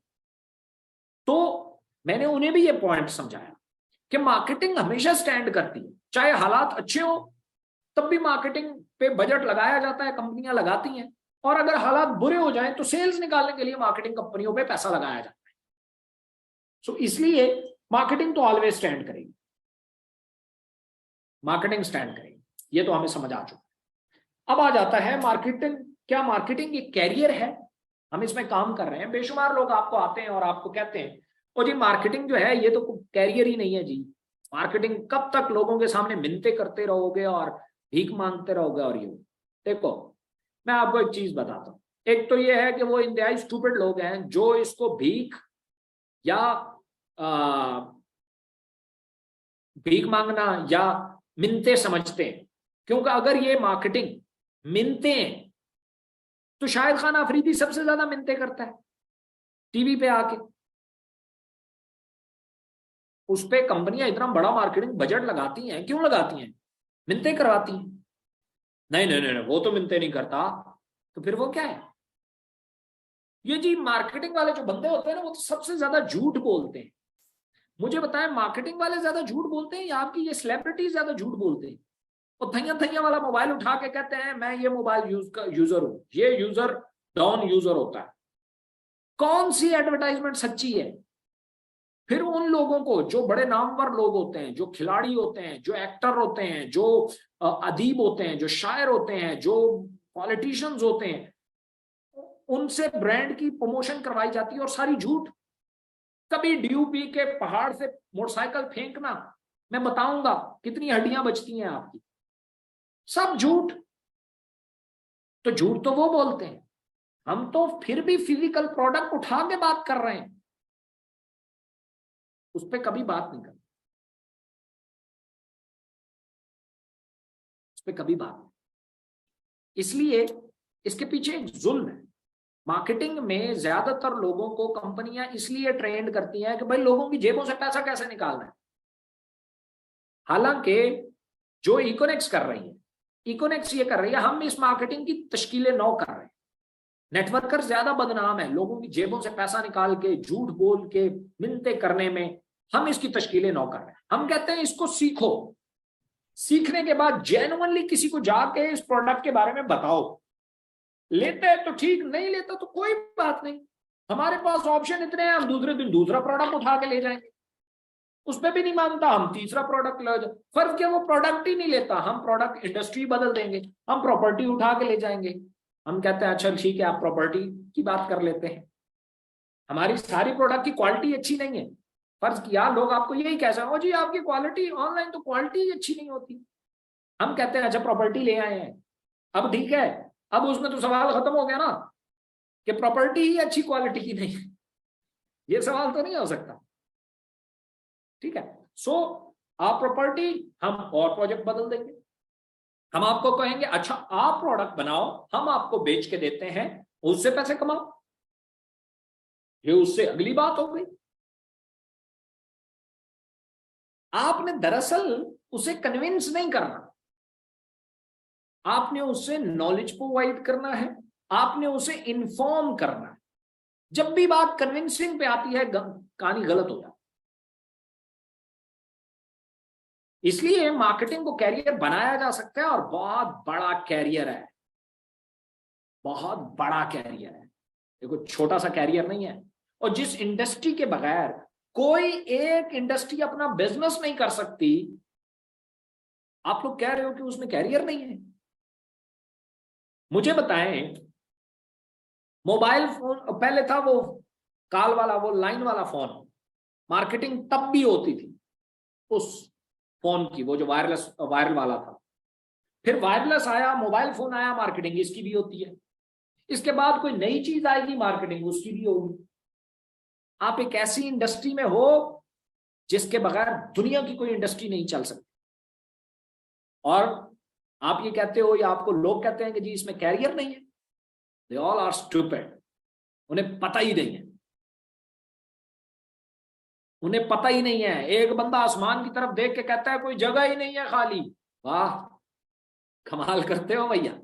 Speaker 2: तो मैंने उन्हें भी ये पॉइंट समझाया कि मार्केटिंग हमेशा स्टैंड करती है, चाहे हालात अच्छे हो तब भी मार्केटिंग पे बजट लगाया जाता है, कंपनियां लगाती हैं, और अगर हालात बुरे हो जाएं तो सेल्स निकालने के लिए मार्केटिंग कंपनियों पे पैसा लगाया जाता है। सो इसलिए मार्केटिंग तो ऑलवेज स्टैंड करेगी, मार्केटिंग स्टैंड करेगी, ये तो हमें समझ आ चुका। अब आ जाता है मार्केटिंग, क्या मार्केटिंग एक कैरियर है? हम इसमें काम कर रहे हैं, बेशुमार लोग आपको आते हैं और आपको कहते हैं ओ जी मार्केटिंग जो है ये तो कैरियर ही नहीं है जी, मार्केटिंग कब तक लोगों के सामने मिन्नतें करते रहोगे और भीख मांगते रहोगे। और ये देखो, मैं आपको एक चीज बताता हूँ, एक तो ये है कि वो इंतहाई स्टूपिड लोग हैं जो इसको भीख या भीख मांगना या मिन्नतें समझते हैं, क्योंकि अगर ये मार्केटिंग मिन्नतें हैं तो शाहिद खान अफरीदी सबसे ज्यादा मिन्नतें करता है टीवी पे आके, उस पे कंपनियां इतना बड़ा मार्केटिंग बजट लगाती हैं, क्यों लगाती हैं? मिन्नतें करवाती हैं। नहीं नहीं नहीं, वो तो मिन्नतें नहीं करता, तो फिर वो क्या है? ये जी मार्केटिंग वाले जो बंदे होते हैं ना, वो तो सबसे ज्यादा झूठ बोलते हैं। मुझे बताएं, मार्केटिंग वाले ज्यादा झूठ बोलते हैं या आपकी ये सेलिब्रिटी ज्यादा झूठ बोलते हैं? वो थैया थैया वाला मोबाइल उठा के कहते हैं मैं ये मोबाइल यूजर हूं, ये यूजर डाउन यूजर होता है। कौन सी एडवर्टाइजमेंट सच्ची है? फिर उन लोगों को, जो बड़े नामवर लोग होते हैं, जो खिलाड़ी होते हैं, जो एक्टर होते हैं, जो अदीब होते हैं, जो शायर होते हैं, जो पॉलिटिशियंस होते हैं, उनसे ब्रांड की प्रमोशन करवाई जाती है और सारी झूठ। कभी डीयूपी के पहाड़ से मोटरसाइकिल फेंकना, मैं बताऊंगा कितनी हड्डियां बचती हैं आपकी, सब झूठ। तो झूठ तो वो बोलते हैं, हम तो फिर भी फिजिकल प्रोडक्ट उठा के बात कर रहे हैं, उस पर कभी बात नहीं करते, उस पर कभी बात नहीं। इसलिए इसके पीछे एक जुल्म है। मार्केटिंग में ज्यादातर लोगों को कंपनियां इसलिए ट्रेंड करती हैं कि भाई लोगों की जेबों से पैसा कैसे निकालना है, हालांकि जो इकोनेक्स कर रही है, इकोनेक्स ये कर रही है, हम इस मार्केटिंग की तश्कीलें नौ कर रहे हैं। नेटवर्कर ज्यादा बदनाम है, लोगों की जेबों से पैसा निकाल के, झूठ बोल के, मिन्नतें करने में। हम इसकी तश्कीलें नौ कर रहे हैं। हम कहते हैं इसको सीखो, सीखने के बाद जेन्युइनली किसी को जाके इस प्रोडक्ट के बारे में बताओ। लेते हैं तो ठीक, नहीं लेता तो कोई बात नहीं। हमारे पास ऑप्शन इतने हैं, हम दूसरे दिन दूसरा प्रोडक्ट उठा के ले जाएंगे। उस पर भी नहीं मानता, हम तीसरा प्रोडक्ट ले जाए। फर्क क्या, वो प्रोडक्ट ही नहीं लेता, हम प्रोडक्ट इंडस्ट्री बदल देंगे, हम प्रॉपर्टी उठा के ले जाएंगे। हम कहते हैं अच्छा ठीक है, आप प्रॉपर्टी की बात कर लेते हैं। हमारी सारी प्रोडक्ट की क्वालिटी अच्छी नहीं है। फर्ज किया लोग आपको यही कह सकते हो जी आपकी क्वालिटी ऑनलाइन तो क्वालिटी अच्छी नहीं होती। हम कहते हैं अच्छा प्रॉपर्टी ले आए हैं, अब ठीक है, अब उसमें तो सवाल खत्म हो गया ना कि प्रॉपर्टी ही अच्छी क्वालिटी की नहीं है। ये सवाल तो नहीं हो सकता। ठीक है, सो आप प्रॉपर्टी, हम और प्रोजेक्ट बदल देंगे। हम आपको कहेंगे अच्छा आप प्रोडक्ट बनाओ, हम आपको बेच के देते हैं, उससे पैसे कमाओ। ये उससे अगली बात हो गई। आपने दरअसल उसे कन्विंस नहीं करना, आपने उससे नॉलेज प्रोवाइड करना है, आपने उसे इन्फॉर्म करना है। जब भी बात कन्विंसिंग पे आती है कहानी गलत हो जाती है। इसलिए मार्केटिंग को कैरियर बनाया जा सकता है, और बहुत बड़ा कैरियर है, बहुत बड़ा कैरियर है। देखो छोटा सा कैरियर नहीं है। और जिस इंडस्ट्री के बगैर कोई एक इंडस्ट्री अपना बिजनेस नहीं कर सकती, आप लोग कह रहे हो कि उसमें कैरियर नहीं है। मुझे बताएं, मोबाइल फोन पहले था, वो कॉल वाला, वो लाइन वाला फोन, मार्केटिंग तब भी होती थी उस फोन की, वो जो वायरल वाला था। फिर वायरलेस आया, मोबाइल फोन आया, मार्केटिंग इसकी भी होती है। इसके बाद कोई नई चीज आएगी, मार्केटिंग उसकी भी होगी। आप एक ऐसी इंडस्ट्री में हो जिसके बगैर दुनिया की कोई इंडस्ट्री नहीं चल सकती, और आप ये कहते हो या आपको लोग कहते हैं कि जी इसमें कैरियर नहीं है। They all are stupid. उन्हें पता ही नहीं है, उन्हें पता ही नहीं है। एक बंदा आसमान की तरफ देख के कहता है कोई जगह ही नहीं है खाली। वाह, कमाल करते हो भैया।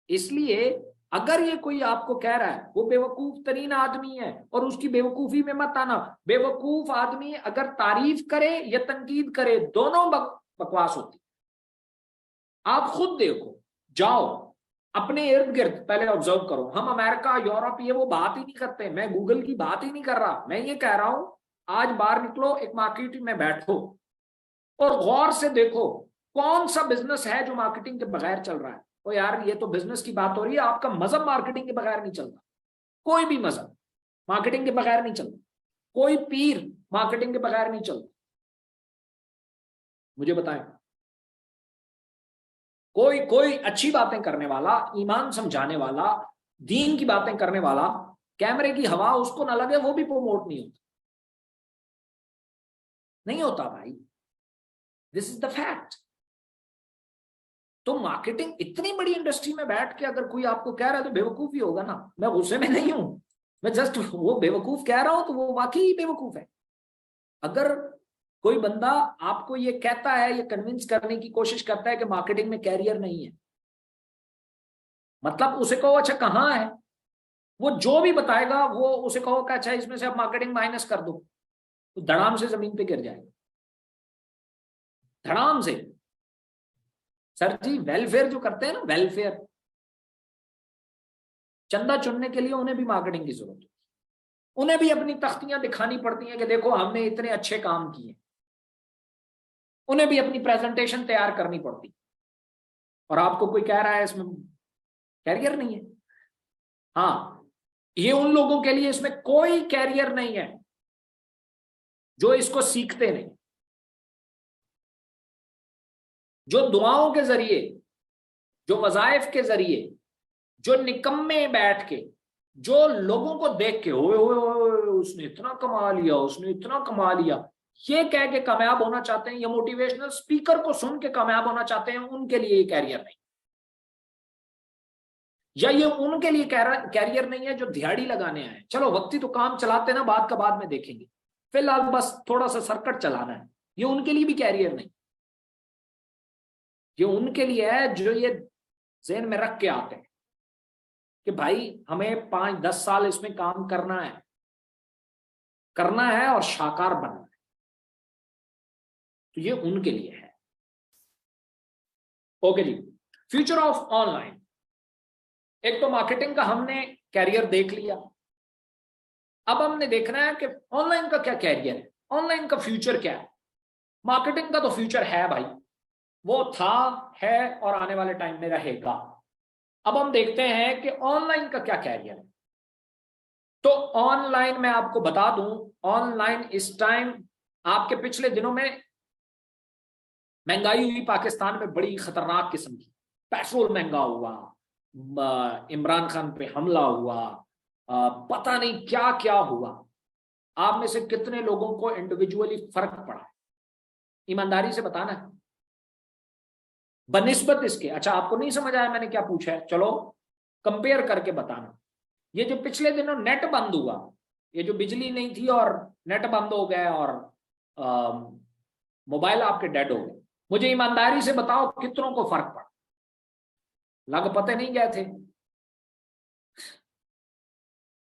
Speaker 2: इसलिए अगर ये कोई आपको कह रहा है, वो बेवकूफ तरीन आदमी है, और उसकी बेवकूफी में मत आना। बेवकूफ आदमी अगर तारीफ करे या तनकीद करे, दोनों बकवास होती। आप खुद देखो, जाओ अपने इर्द गिर्द पहले ऑब्जर्व करो। हम अमेरिका, यूरोप, ये वो बात ही नहीं करते। मैं गूगल की बात ही नहीं कर रहा। मैं ये कह रहा हूं, आज बाहर निकलो, एक मार्केट में बैठो और गौर से देखो कौन सा बिजनेस है जो मार्केटिंग के बगैर चल रहा है। तो यार ये तो बिजनेस की बात हो रही है, आपका मजहब मार्केटिंग के बगैर नहीं चलता। कोई भी मजहब मार्केटिंग के बगैर नहीं चलता। कोई पीर मार्केटिंग के बगैर नहीं चलता। मुझे बताएं, कोई कोई अच्छी बातें करने वाला, ईमान समझाने वाला, दीन की बातें करने वाला, कैमरे की हवा उसको ना लगे, वो भी प्रमोट नहीं होता। नहीं होता भाई, दिस इज द फैक्ट। तो मार्केटिंग इतनी बड़ी इंडस्ट्री में बैठ के अगर कोई आपको कह रहा है तो बेवकूफ ही होगा ना। मैं गुस्से में नहीं हूं, मैं जस्ट वो बेवकूफ कह रहा हूं तो वो वाकई बेवकूफ है। अगर कोई बंदा आपको ये कहता है, ये कन्विंस करने की कोशिश करता है कि मार्केटिंग में कैरियर नहीं है, मतलब उसे कहो अच्छा कहां है, वो जो भी बताएगा वो उसे कहो कि अच्छा इसमें से आप मार्केटिंग माइनस कर दो, तो धड़ाम से जमीन पे गिर जाएगा, धड़ाम से। सर जी वेलफेयर जो करते हैं ना, वेलफेयर, चंदा चुनने के लिए उन्हें भी मार्केटिंग की जरूरत है। उन्हें भी अपनी तख्तियां दिखानी पड़ती हैं कि देखो हमने इतने अच्छे काम किए। उन्हें भी अपनी प्रेजेंटेशन तैयार करनी पड़ती। और आपको कोई कह रहा है इसमें कैरियर नहीं है। हाँ, ये उन लोगों के लिए इसमें कोई कैरियर नहीं है जो इसको सीखते नहीं, जो दुआओं के जरिए, जो वजाइफ के जरिए, जो निकम्मे बैठ के, जो लोगों को देख के ओए ओए ओए उसने इतना कमा लिया, उसने इतना कमा लिया, ये कह के कामयाब होना चाहते हैं, या मोटिवेशनल स्पीकर को सुन के कामयाब होना चाहते हैं, उनके लिए ये कैरियर नहीं। या ये उनके लिए कैरियर नहीं है जो दिहाड़ी लगाने आए, चलो वक्ती तो काम चलाते ना, बाद का बाद में देखेंगे। फिलहाल बस थोड़ा सा सर्किट चलाना है, ये उनके लिए भी कैरियर नहीं। ये उनके लिए है जो ये ज़हन में रख के आते हैं कि भाई हमें 5-10 साल इसमें काम करना है और शाकार बनना है, तो ये उनके लिए है। Okay ji, future of online. एक तो मार्केटिंग का हमने कैरियर देख लिया, अब हमने देखना है कि ऑनलाइन का क्या कैरियर है, ऑनलाइन का फ्यूचर क्या है। मार्केटिंग का तो फ्यूचर है भाई, वो था, है और आने वाले टाइम में रहेगा। अब हम देखते हैं कि ऑनलाइन का क्या कैरियर है। तो ऑनलाइन मैं आपको बता दूं, ऑनलाइन इस टाइम आपके पिछले दिनों में महंगाई हुई पाकिस्तान में बड़ी खतरनाक किस्म की, पेट्रोल महंगा हुआ, इमरान खान पे हमला हुआ, पता नहीं क्या क्या हुआ। आप में से कितने लोगों को इंडिविजुअली फर्क पड़ा है, ईमानदारी से बताना है बनिस्बत इसके। अच्छा आपको नहीं समझ आया मैंने क्या पूछा है, चलो कंपेयर करके बताना। ये जो पिछले दिनों नेट बंद हुआ, ये जो बिजली नहीं थी और नेट बंद हो गया और मोबाइल आपके डेड हो गए, मुझे ईमानदारी से बताओ कितनों को फर्क पड़ा? लग पते नहीं गए थे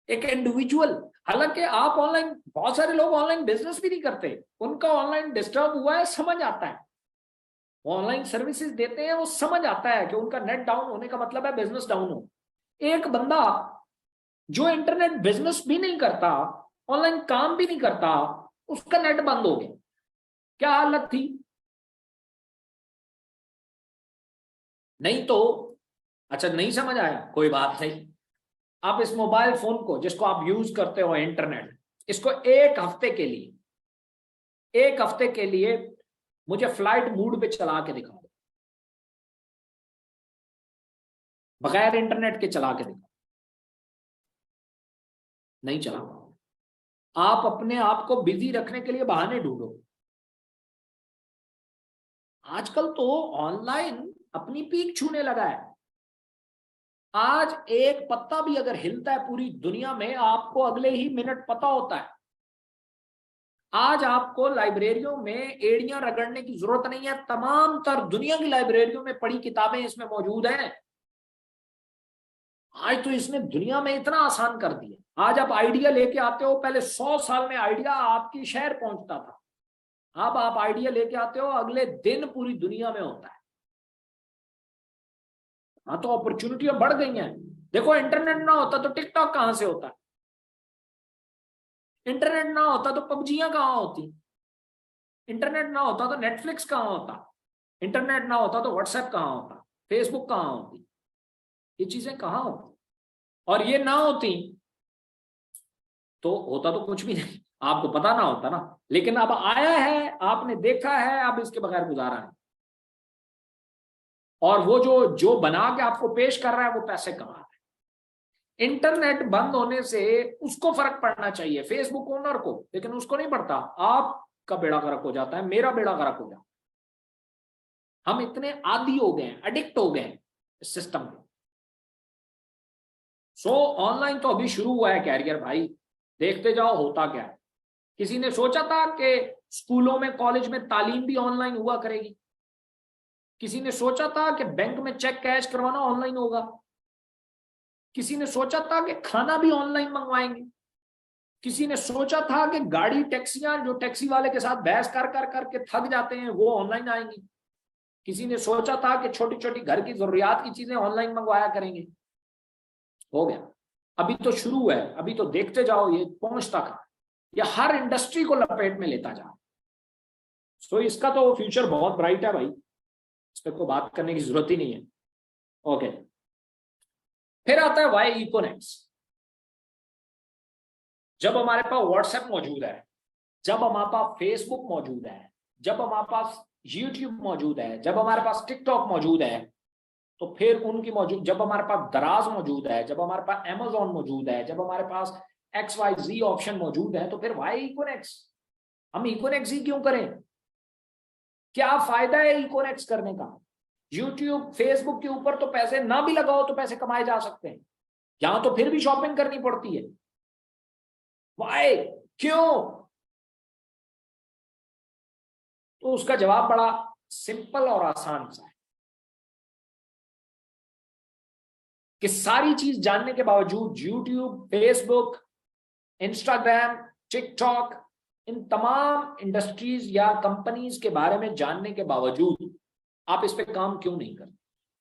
Speaker 2: एक इंडिविजुअल। हालांकि आप ऑनलाइन, बहुत सारे लोग ऑनलाइन बिजनेस भी नहीं करते, उनका ऑनलाइन डिस्टर्ब हुआ है, समझ आता है, ऑनलाइन सर्विसेज देते हैं, वो समझ आता है कि उनका नेट डाउन होने का मतलब है बिजनेस डाउन हो। एक बंदा जो इंटरनेट बिजनेस भी नहीं करता, ऑनलाइन काम भी नहीं करता, उसका नेट बंद हो गया, क्या हालत थी? नहीं तो अच्छा नहीं समझ आया, कोई बात नहीं। आप इस मोबाइल फोन को जिसको आप यूज करते हो इंटरनेट, इसको एक हफ्ते के लिए मुझे फ्लाइट मोड पे चला के दिखाओ, बगैर इंटरनेट के चला के दिखाओ, नहीं चला पाओ। आप अपने आप को बिजी रखने के लिए बहाने ढूंढो। आजकल तो ऑनलाइन अपनी पीक छूने लगा है। आज एक पत्ता भी अगर हिलता है पूरी दुनिया में, आपको अगले ही मिनट पता होता है। आज आपको लाइब्रेरियों में एड़ियां रगड़ने की जरूरत नहीं है, तमाम तर दुनिया की लाइब्रेरियों में पढ़ी किताबें इसमें मौजूद हैं। आज तो इसने दुनिया में इतना आसान कर दिया। आज आप आइडिया लेके आते हो, पहले 100 साल में आइडिया आपकी शहर पहुंचता था, अब आप आइडिया लेके आते हो अगले दिन पूरी दुनिया में होता है। हाँ तो अपॉर्चुनिटियां बढ़ गई हैं। देखो इंटरनेट ना होता तो टिकटॉक कहां से होता, इंटरनेट ना होता तो पबजियां कहां होती, इंटरनेट ना होता तो नेटफ्लिक्स कहां होता, इंटरनेट ना होता तो व्हाट्सएप कहां होता, फेसबुक कहां होती, ये चीजें कहां होती। और ये ना होती तो होता तो कुछ भी नहीं, आपको पता ना होता ना। लेकिन अब आया है, आपने देखा है, अब इसके बगैर गुजारा नहीं। और वो जो जो बना के आपको पेश कर रहा है वो पैसे कमा रहा है। इंटरनेट बंद होने से उसको फर्क पड़ना चाहिए, फेसबुक ओनर को, लेकिन उसको नहीं पड़ता। आपका बेड़ा गर्क हो जाता है, मेरा बेड़ा गर्क हो जाता है। हम इतने आदी हो गए हैं, एडिक्ट हो गए हैं इस सिस्टम के। सो ऑनलाइन तो अभी शुरू हुआ है कैरियर भाई, देखते जाओ होता क्या है। किसी ने सोचा था कि स्कूलों में कॉलेज में तालीम भी ऑनलाइन हुआ करेगी? किसी ने सोचा था कि बैंक में चेक कैश करवाना ऑनलाइन होगा? किसी ने सोचा था कि खाना भी ऑनलाइन मंगवाएंगे? किसी ने सोचा था कि गाड़ी टैक्सियां जो टैक्सी वाले के साथ बहस कर कर करके थक जाते हैं वो ऑनलाइन आएंगी? किसी ने सोचा था कि छोटी छोटी घर की जरूरियात की चीजें ऑनलाइन मंगवाया करेंगे? हो गया, अभी तो शुरू है, अभी तो देखते जाओ ये पहुंचता कहां, ये हर इंडस्ट्री को लपेट में लेता जा। सो इसका तो फ्यूचर बहुत ब्राइट है भाई, इस पर कोई बात करने की जरूरत ही नहीं है। ओके, फिर आता है वाई इकोनेक्स। जब हमारे पास व्हाट्सएप मौजूद है, जब हमारे पास फेसबुक मौजूद है, जब हमारे पास यूट्यूब मौजूद है, जब हमारे पास टिकटॉक मौजूद है, तो फिर उनकी मौजूद, जब हमारे पास दराज मौजूद है, जब हमारे पास अमेजोन मौजूद है, जब हमारे पास XYZ ऑप्शन मौजूद है, तो फिर वाई इकोनेक्स? हम इकोनेक्स ही क्यों करें? क्या फायदा है इकोनेक्स करने का? यूट्यूब फेसबुक के ऊपर तो पैसे ना भी लगाओ तो पैसे कमाए जा सकते हैं, यहां तो फिर भी शॉपिंग करनी पड़ती है। वाई? क्यों? तो उसका जवाब बड़ा सिंपल और आसान सा है कि सारी चीज जानने के बावजूद यूट्यूब, फेसबुक, इंस्टाग्राम, टिकटॉक, इन तमाम इंडस्ट्रीज या कंपनीज के बारे में जानने के बावजूद आप इस पे काम क्यों नहीं करते?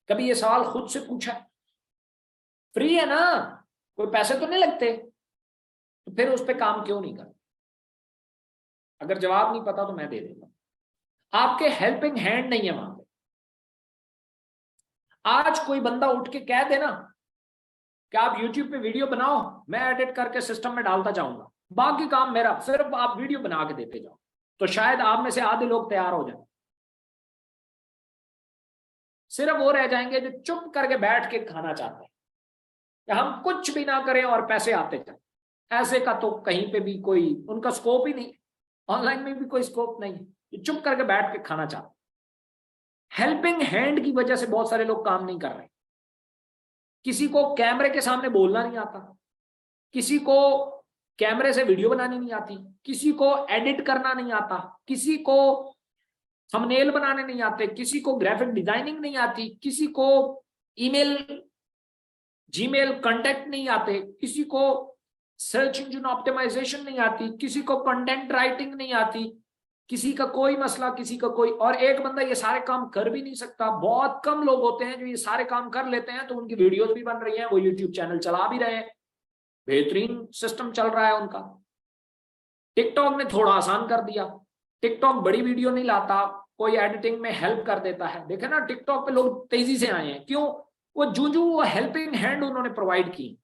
Speaker 2: कभी ये सवाल खुद से पूछा? फ्री है ना, कोई पैसे तो नहीं लगते, तो फिर उस पे काम क्यों नहीं करते? अगर जवाब नहीं पता तो मैं दे देता हूं, आपके हेल्पिंग हैंड नहीं है वहां पे। आज कोई बंदा उठ के कह देना कि आप YouTube पे वीडियो बनाओ, मैं एडिट करके सिस्टम में डालता जाऊंगा, बाकी काम मेरा, सिर्फ आप वीडियो बना के देते जाओ, तो शायद आप में से आधे लोग तैयार हो जाए। सिर्फ वो रह जाएंगे जो चुप करके बैठ के खाना चाहते हैं, या हम कुछ भी ना करें और पैसे आते जाए। ऐसे का तो कहीं पे भी कोई उनका स्कोप ही नहीं, ऑनलाइन में भी कोई स्कोप नहीं है, चुप करके बैठ के खाना चाहते। हेल्पिंग हैंड की वजह से बहुत सारे लोग काम नहीं कर रहे। किसी को कैमरे के सामने बोलना नहीं आता, किसी को कैमरे से वीडियो बनानी नहीं आती, किसी को एडिट करना नहीं आता, किसी को थंबनेल बनाने नहीं आते, किसी को ग्राफिक डिजाइनिंग नहीं आती, किसी को ईमेल, जीमेल कांटेक्ट नहीं आते, किसी को सर्च इंजन ऑप्टिमाइजेशन नहीं आती, किसी को कंटेंट राइटिंग नहीं आती, किसी का कोई मसला, किसी का कोई, और एक बंदा ये सारे काम कर भी नहीं सकता। बहुत कम लोग होते हैं जो ये सारे काम कर लेते हैं, तो उनकी वीडियोस भी बन रही हैं, वो यूट्यूब चैनल चला भी रहे हैं, बेहतरीन सिस्टम चल रहा है उनका। टिकटॉक ने थोड़ा आसान कर दिया, टिकटॉक बड़ी वीडियो नहीं लाता, कोई एडिटिंग में हेल्प कर देता है। देखे ना, टिकटॉक पे लोग तेजी से आए हैं, क्यों? वो जो हेल्पिंग हैंड उन्होंने प्रोवाइड की।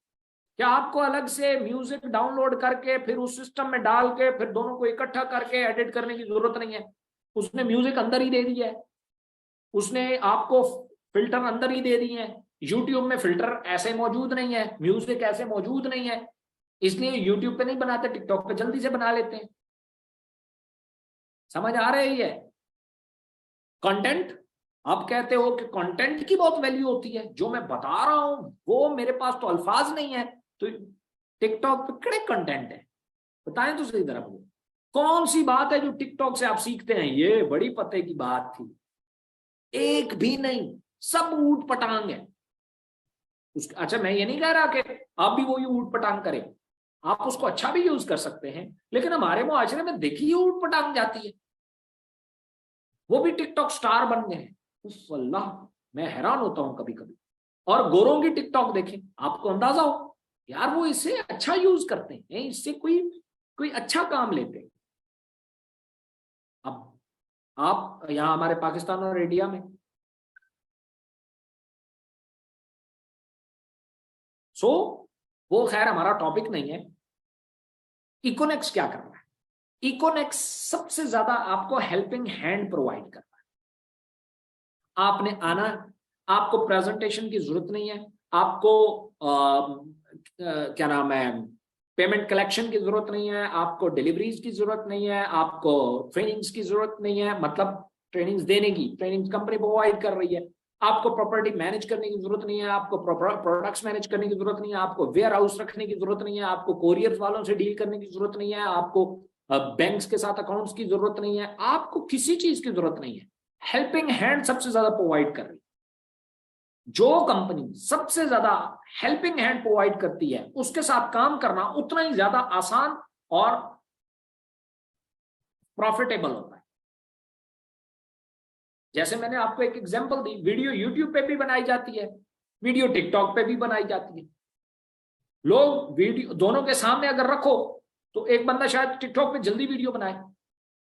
Speaker 2: क्या आपको अलग से म्यूजिक डाउनलोड करके फिर उस सिस्टम में डाल के फिर दोनों को इकट्ठा करके एडिट करने की जरूरत नहीं है। उसने म्यूजिक अंदर ही दे दिया है, उसने आपको फिल्टर अंदर ही दे दिए हैं। यूट्यूब में फिल्टर ऐसे मौजूद नहीं है, म्यूजिक ऐसे मौजूद नहीं है, इसलिए यूट्यूब पे नहीं बनाते, टिकटॉक पे जल्दी से बना लेते हैं। समझ आ रही है? कंटेंट, आप कहते हो कि कंटेंट की बहुत वैल्यू होती है, जो मैं बता रहा हूं वो मेरे पास तो अल्फाज नहीं है, तो टिकटॉक पे कितने कंटेंट है बताएं तो सही तरह। कौन सी बात है जो टिकटॉक से आप सीखते हैं? ये बड़ी पते की बात थी, एक भी नहीं, सब ऊट पटांग है। अच्छा, मैं ये नहीं कह रहा कि आप भी वही ऊट पटांग करें, आप उसको अच्छा भी यूज कर सकते हैं, लेकिन हमारे मुआशरे में देखिए ऊट पटांग जाती है, वो भी टिकटॉक स्टार बन गए हैं। अल्लाह, मैं हैरान होता हूं कभी कभी। और गोरों की टिकटॉक देखें, आपको अंदाजा हो यार, वो इससे अच्छा यूज करते हैं, इससे कोई कोई अच्छा काम लेते हैं। अब आप यहां हमारे पाकिस्तान और इंडिया में, वो खैर हमारा टॉपिक नहीं है। इकोनेक्स क्या कर रहा है? इकोनेक्स सबसे ज्यादा आपको हेल्पिंग हैंड प्रोवाइड कर रहा है। आपने आना, आपको प्रेजेंटेशन की जरूरत नहीं है, आपको क्या नाम है, पेमेंट कलेक्शन की जरूरत नहीं है, आपको डिलीवरीज की जरूरत नहीं है, आपको ट्रेनिंग्स की जरूरत नहीं है, मतलब ट्रेनिंग्स देने की, ट्रेनिंग कंपनी प्रोवाइड कर रही है। आपको प्रॉपर्टी मैनेज करने की जरूरत नहीं है, आपको प्रोडक्ट्स मैनेज करने की जरूरत नहीं है, आपको वेयर हाउस रखने की जरूरत नहीं है, आपको कोरियर वालों से डील करने की जरूरत नहीं है, आपको बैंक्स के साथ अकाउंट्स की जरूरत नहीं है, आपको किसी चीज की जरूरत नहीं है। हेल्पिंग हैंड सबसे ज्यादा प्रोवाइड कर रही है। जो कंपनी सबसे ज्यादा हेल्पिंग हैंड प्रोवाइड करती है, उसके साथ काम करना उतना ही ज्यादा आसान और प्रॉफिटेबल होता है। जैसे मैंने आपको एक एग्जांपल दी, वीडियो यूट्यूब पे भी बनाई जाती है, वीडियो टिकटॉक पे भी बनाई जाती है। लोग वीडियो दोनों के सामने अगर रखो तो एक बंदा शायद टिकटॉक पे जल्दी वीडियो बनाए,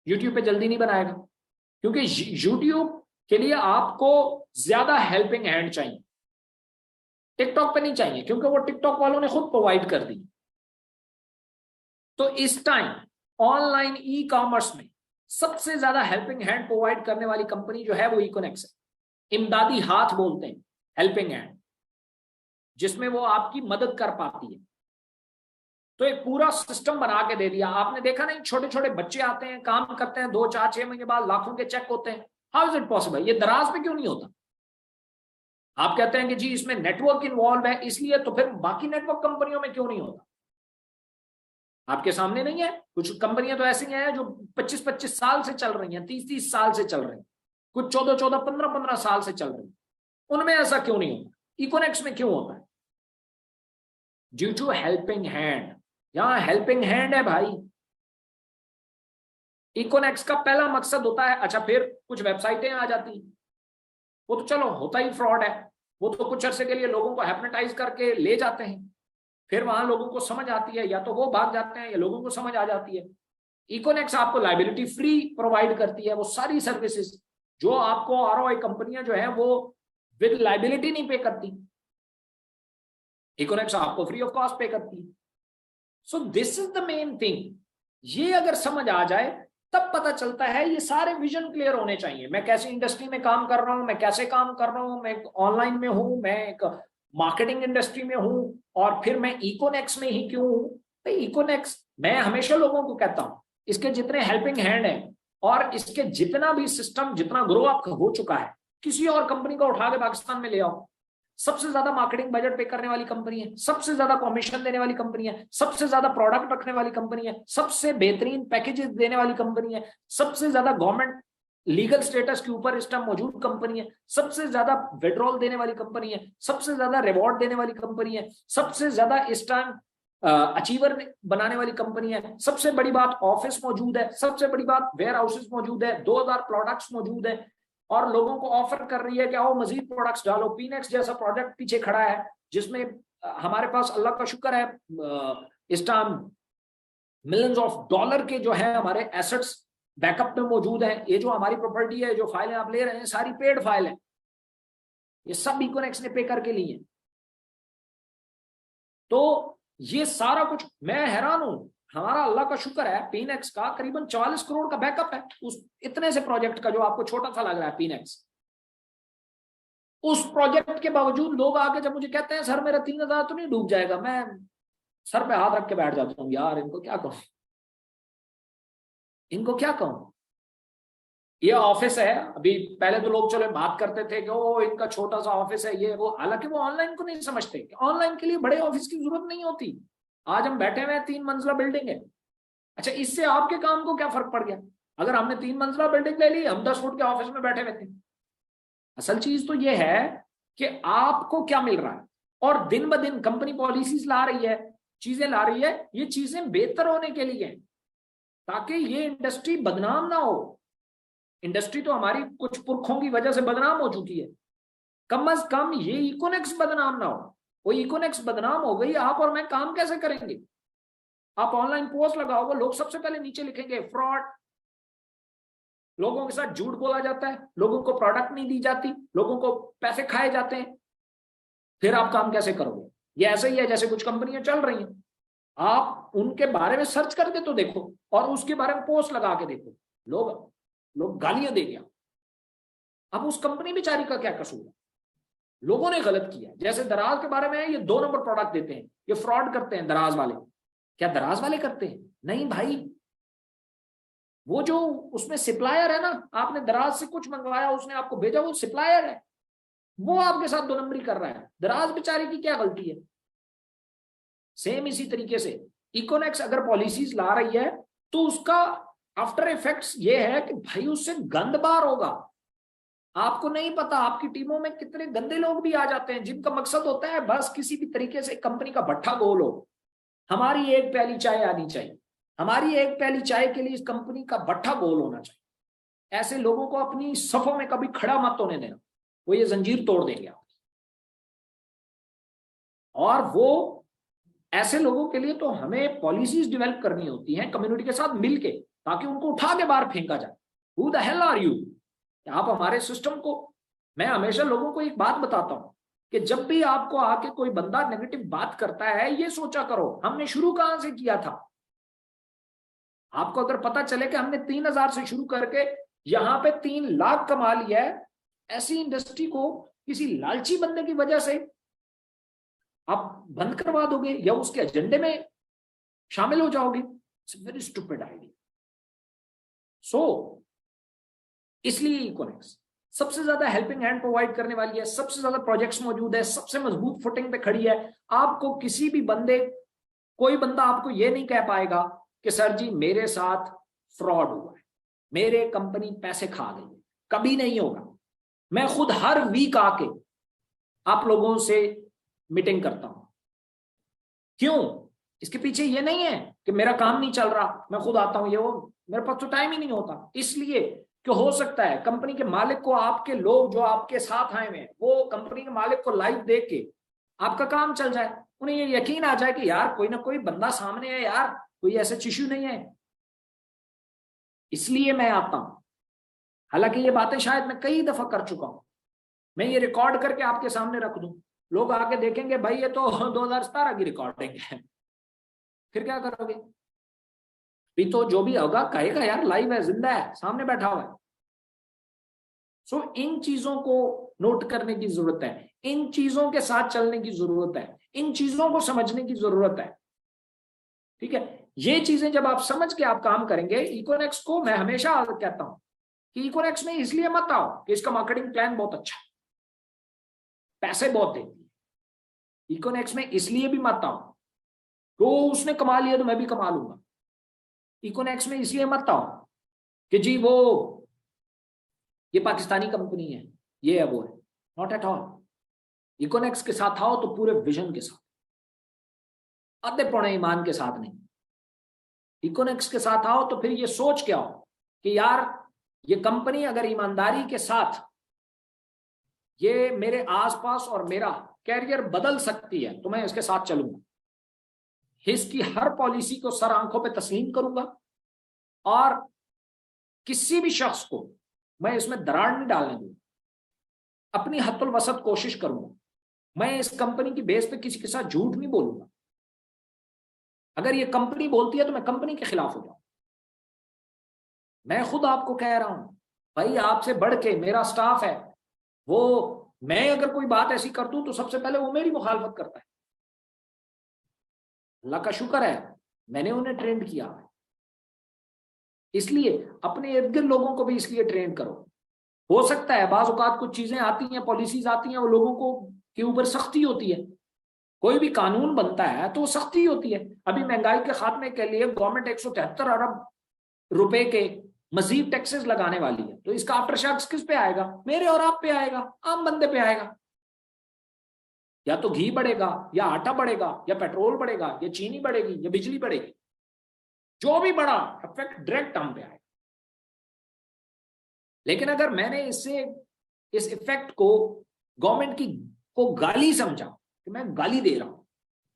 Speaker 2: यूट्यूब पे जल्दी नहीं बनाएगा, क्योंकि यूट्यूब के लिए आपको ज्यादा हेल्पिंग हैंड चाहिए, टिकटॉक पे नहीं चाहिए, क्योंकि वो टिकटॉक वालों ने खुद प्रोवाइड कर दी। तो इस टाइम ऑनलाइन ई कॉमर्स में सबसे ज्यादा हेल्पिंग हैंड प्रोवाइड करने वाली कंपनी जो है वो इकोनेक्स है। इमदादी हाथ बोलते हैं हेल्पिंग हैंड, जिसमें वो आपकी मदद कर पाती है। तो एक पूरा सिस्टम बना के दे दिया। आपने देखा नहीं, छोटे छोटे बच्चे आते हैं, काम करते हैं, 2 4 6 महीने बाद लाखों के चेक होते हैं। How is it possible? ये दराज पे क्यों नहीं होता? आप कहते हैं कि जी इसमें नेटवर्क इन्वॉल्व है इसलिए, तो फिर बाकी नेटवर्क कंपनियों में क्यों नहीं होता? आपके सामने नहीं है? कुछ कंपनियां तो ऐसी हैं जो 25-25 साल से चल रही हैं, 30-30 साल से चल रही हैं, कुछ 14-14, 15-15 साल से चल रही हैं। उनमें ऐसा क्यों नहीं होता? इकोनेक्स में क्यों होता है? Due to helping hand. यहां हेल्पिंग हैंड है भाई। इकोनेक्स का पहला मकसद होता है, अच्छा फिर कुछ वेबसाइटें आ जाती हैं, वो तो चलो होता ही फ्रॉड है, वो तो कुछ अरसे के लिए लोगों को हैप्नोटाइज करके ले जाते हैं, फिर वहां लोगों को समझ आती है, या तो वो भाग जाते हैं या लोगों को समझ आ जाती है। इकोनेक्स आपको लाइबिलिटी फ्री प्रोवाइड करती है, वो सारी सर्विसेज जो आपको आरओआई कंपनियां जो है वो विद लाइबिलिटी नहीं पे करती, इकोनेक्स आपको फ्री ऑफ कॉस्ट पे करती है। So this is the main thing. ये अगर समझ आ जाए तब पता चलता है, ये सारे विजन क्लियर होने चाहिए। मैं कैसी इंडस्ट्री में काम कर रहा हूं, मैं कैसे काम कर रहा हूं, मैं ऑनलाइन में हूं, मैं एक मार्केटिंग इंडस्ट्री में हूं, और फिर मैं इकोनेक्स में ही क्यों हूं? भाई इकोनेक्स, मैं हमेशा लोगों को कहता हूं, इसके जितने हेल्पिंग हैंड है और इसके जितना भी सिस्टम, जितना ग्रो अप हो चुका है, किसी और कंपनी को उठा के पाकिस्तान में ले आओ, सबसे ज्यादा मार्केटिंग बजट पे करने वाली कंपनी है, सबसे ज्यादा कमीशन देने वाली कंपनी है, सबसे ज्यादा प्रोडक्ट रखने वाली कंपनी है, सबसे बेहतरीन पैकेजेस देने वाली कंपनी है, सबसे ज्यादा गवर्नमेंट लीगल स्टेटस के ऊपर इस टाइम मौजूद कंपनी है, सबसे ज्यादा विड्रॉल देने वाली कंपनी है, सबसे ज्यादा रिवॉर्ड देने वाली कंपनी है, सबसे ज्यादा इस टाइम अचीवर बनाने वाली कंपनी है, सबसे बड़ी बात ऑफिस मौजूद है, सबसे बड़ी बात वेयर हाउसेस मौजूद है, 2000 प्रोडक्ट्स मौजूद है, और लोगों को ऑफर कर रही है कि आओ मजीद प्रोडक्ट्स डालो। पीनेक्स जैसा प्रोडक्ट पीछे खड़ा है जिसमें हमारे पास अल्लाह का शुक्र है इस टाइम मिलियंस ऑफ डॉलर के जो है हमारे एसेट्स बैकअप में मौजूद है। ये जो हमारी प्रॉपर्टी है, जो फाइलें आप ले रहे हैं, सारी पेड फाइल है, ये सब इकोनेक्स ने पे करके ली है। तो ये सारा कुछ, मैं हैरान हूं, हमारा अल्लाह का शुक्र है पीनेक्स का करीबन 44 करोड़ का बैकअप है उस इतने से प्रोजेक्ट का, जो आपको छोटा सा लग रहा है पीनेक्स। उस प्रोजेक्ट के बावजूद लोग आके जब मुझे कहते हैं सर मेरा 3000 तो नहीं डूब जाएगा, मैं सर पे हाथ रख के बैठ जाता हूँ, यार इनको क्या कहूं, इनको क्या कहूं। ये ऑफिस है, अभी पहले तो लोग चलो बात करते थे कि ओ इनका छोटा सा ऑफिस है ये वो, हालांकि वो ऑनलाइन को नहीं समझते कि ऑनलाइन के लिए बड़े ऑफिस की जरूरत नहीं होती। आज हम बैठे हुए हैं, 3 मंजिला बिल्डिंग है, अच्छा इससे आपके काम को क्या फर्क पड़ गया? अगर हमने 3 मंजिला बिल्डिंग ले ली, हम 10 फुट के ऑफिस में बैठे हुए थे। असल चीज तो ये है कि आपको क्या मिल रहा है, और दिन ब दिन कंपनी पॉलिसीज ला रही है, चीजें ला रही है, ये चीजें बेहतर होने के लिए, ताकि ये इंडस्ट्री बदनाम ना हो। इंडस्ट्री तो हमारी कुछ पुरखों की वजह से बदनाम हो चुकी है, कम से कम ये इकोनेक्स बदनाम ना हो। वो इकोनेक्स बदनाम हो गई, आप और मैं काम कैसे करेंगे? आप ऑनलाइन पोस्ट लगाओगे, लोग सबसे पहले नीचे लिखेंगे फ्रॉड, लोगों के साथ झूठ बोला जाता है, लोगों को प्रोडक्ट नहीं दी जाती, लोगों को पैसे खाए जाते हैं, फिर आप काम कैसे करोगे? ये ऐसा ही है जैसे कुछ कंपनियां चल रही हैं, आप उनके बारे में सर्च करके तो देखो और उसके बारे में पोस्ट लगा के देखो, लोग गालियां देंगे। अब उस कंपनी बेचारी का क्या कसूर है? लोगों ने गलत किया। जैसे दराज के बारे में है, ये 2 नंबर प्रोडक्ट देते हैं, ये फ्रॉड करते हैं दराज वाले। क्या दराज वाले करते हैं? नहीं भाई, वो जो उसमें सप्लायर है ना, आपने दराज से कुछ मंगवाया, उसने आपको भेजा, वो सप्लायर है, वो आपके साथ 2 नंबरी कर रहा है। दराज बेचारे की क्या गलती है? सेम इसी तरीके से इकोनेक्स अगर पॉलिसीज ला रही है तो उसका आफ्टर इफेक्ट्स ये है कि भाई उससे गंद बार होगा। आपको नहीं पता आपकी टीमों में कितने गंदे लोग भी आ जाते हैं, जिनका मकसद होता है बस किसी भी तरीके से कंपनी का भट्ठा गोल हो, हमारी एक प्याली चाय आनी चाहिए, हमारी एक प्याली चाय के लिए इस कंपनी का भट्ठा गोल होना चाहिए। ऐसे लोगों को अपनी सफों में कभी खड़ा मत होने देना, वो ये जंजीर तोड़ देंगे आप। और वो ऐसे लोगों के लिए तो हमें पॉलिसीज डेवलप करनी होती हैं कम्युनिटी के साथ मिलके, ताकि उनको उठा के बाहर फेंका जाए। Who the hell are you? आप हमारे सिस्टम को, मैं हमेशा लोगों को एक बात बताता हूं कि जब भी आपको आके कोई बंदा नेगेटिव बात करता है, ये सोचा करो हमने शुरू कहां से किया था। आपको अगर पता चले कि हमने 3000 से शुरू करके यहां पे 3 लाख कमा लिया है, ऐसी इंडस्ट्री को किसी लालची बंदे की वजह से आप बंद करवा दोगे या उसके एजेंडे में शामिल हो जाओगे? It's very stupid idea. So इसलिए इकोनेक्स सबसे ज्यादा हेल्पिंग हैंड प्रोवाइड करने वाली है, सबसे ज्यादा प्रोजेक्ट्स मौजूद है, सबसे मजबूत फुटिंग पे खड़ी है। आपको किसी भी बंदे कोई बंदा आपको ये नहीं कह पाएगा कि सर जी मेरे साथ फ्रॉड हुआ है, मेरे कंपनी पैसे खा गई है, कभी नहीं होगा। मैं खुद हर वीक आके आप लोगों से मीटिंग करता हूं। क्यों? इसके पीछे ये नहीं है कि मेरा काम नहीं चल रहा, मैं खुद आता हूं, ये वो, मेरे पास तो टाइम ही नहीं होता। इसलिए कि हो सकता है कंपनी के मालिक को आपके लोग जो आपके साथ आए हुए हैं वो कंपनी के मालिक को लाइव देख के आपका काम चल जाए, उन्हें ये यकीन आ जाए कि यार कोई ना कोई बंदा सामने है, यार कोई ऐसा इश्यू नहीं है, इसलिए मैं आता हूं। हालांकि ये बातें शायद मैं कई दफा कर चुका हूं, मैं ये रिकॉर्ड करके आपके सामने रख दूं, लोग आके देखेंगे भाई ये तो 2017 की रिकॉर्डिंग है, फिर क्या करोगे? भी तो जो भी होगा कहेगा यार लाइव है, जिंदा है, सामने बैठा हुआ है। सो इन चीजों को नोट करने की जरूरत है, इन चीजों के साथ चलने की जरूरत है, इन चीजों को समझने की जरूरत है। ठीक है, ये चीजें जब आप समझ के आप काम करेंगे, इकोनेक्स को मैं हमेशा कहता हूं कि इकोनेक्स में इसलिए मत आओ कि इसका मार्केटिंग प्लान बहुत अच्छा है, पैसे बहुत देती है। इकोनेक्स में इसलिए भी मत आओ तो उसने कमा लिया तो मैं भी कमा लूंगा। इकोनेक्स में इसलिए मत आओ कि जी वो ये पाकिस्तानी कंपनी है, ये है वो है, नॉट एट ऑल। इकोनेक्स के साथ आओ तो पूरे विजन के साथ, आधे पौने ईमान के साथ नहीं। इकोनेक्स के साथ आओ तो फिर ये सोच के आओ कि यार ये कंपनी अगर ईमानदारी के साथ ये मेरे आसपास और मेरा कैरियर बदल सकती है तो मैं इसके साथ चलूंगा, इसकी हर पॉलिसी को सर आंखों पे तस्लीम करूंगा और किसी भी शख्स को मैं इसमें दरार नहीं डालने दूंगा, अपनी हद्दुल वसत कोशिश करूंगा। मैं इस कंपनी की बेस पे किसी के साथ झूठ नहीं बोलूंगा। अगर ये कंपनी बोलती है तो मैं कंपनी के खिलाफ हो जाऊं। मैं खुद आपको कह रहा हूं भाई, आपसे बढ़ के मेरा स्टाफ है, वो मैं अगर कोई बात ऐसी कर दूं तो सबसे पहले वो मेरी मुखालफत करता है। अल्लाह का शुक्र है मैंने उन्हें ट्रेंड किया है। इसलिए अपने इर्द गिर्द लोगों को भी इसलिए ट्रेन करो। हो सकता है बाज़ औक़ात कुछ चीजें आती हैं, पॉलिसीज आती हैं, वो लोगों को के ऊपर सख्ती होती है, कोई भी कानून बनता है तो सख्ती होती है। अभी महंगाई के खात्मे के लिए गवर्नमेंट 173 अरब रुपए के मजीद टैक्सेस लगाने वाली है, तो इसका आफ्टर शॉक्स किस पे आएगा? मेरे और आप पे आएगा, आम बंदे पे आएगा। या तो घी बढ़ेगा, या आटा बढ़ेगा, या पेट्रोल बढ़ेगा, या चीनी बढ़ेगी, या बिजली बढ़ेगी, जो भी बड़ा इफेक्ट डायरेक्ट हम पे आएगा। लेकिन अगर मैंने इससे इस इफेक्ट को गवर्नमेंट की को गाली समझा कि मैं गाली दे रहा हूं,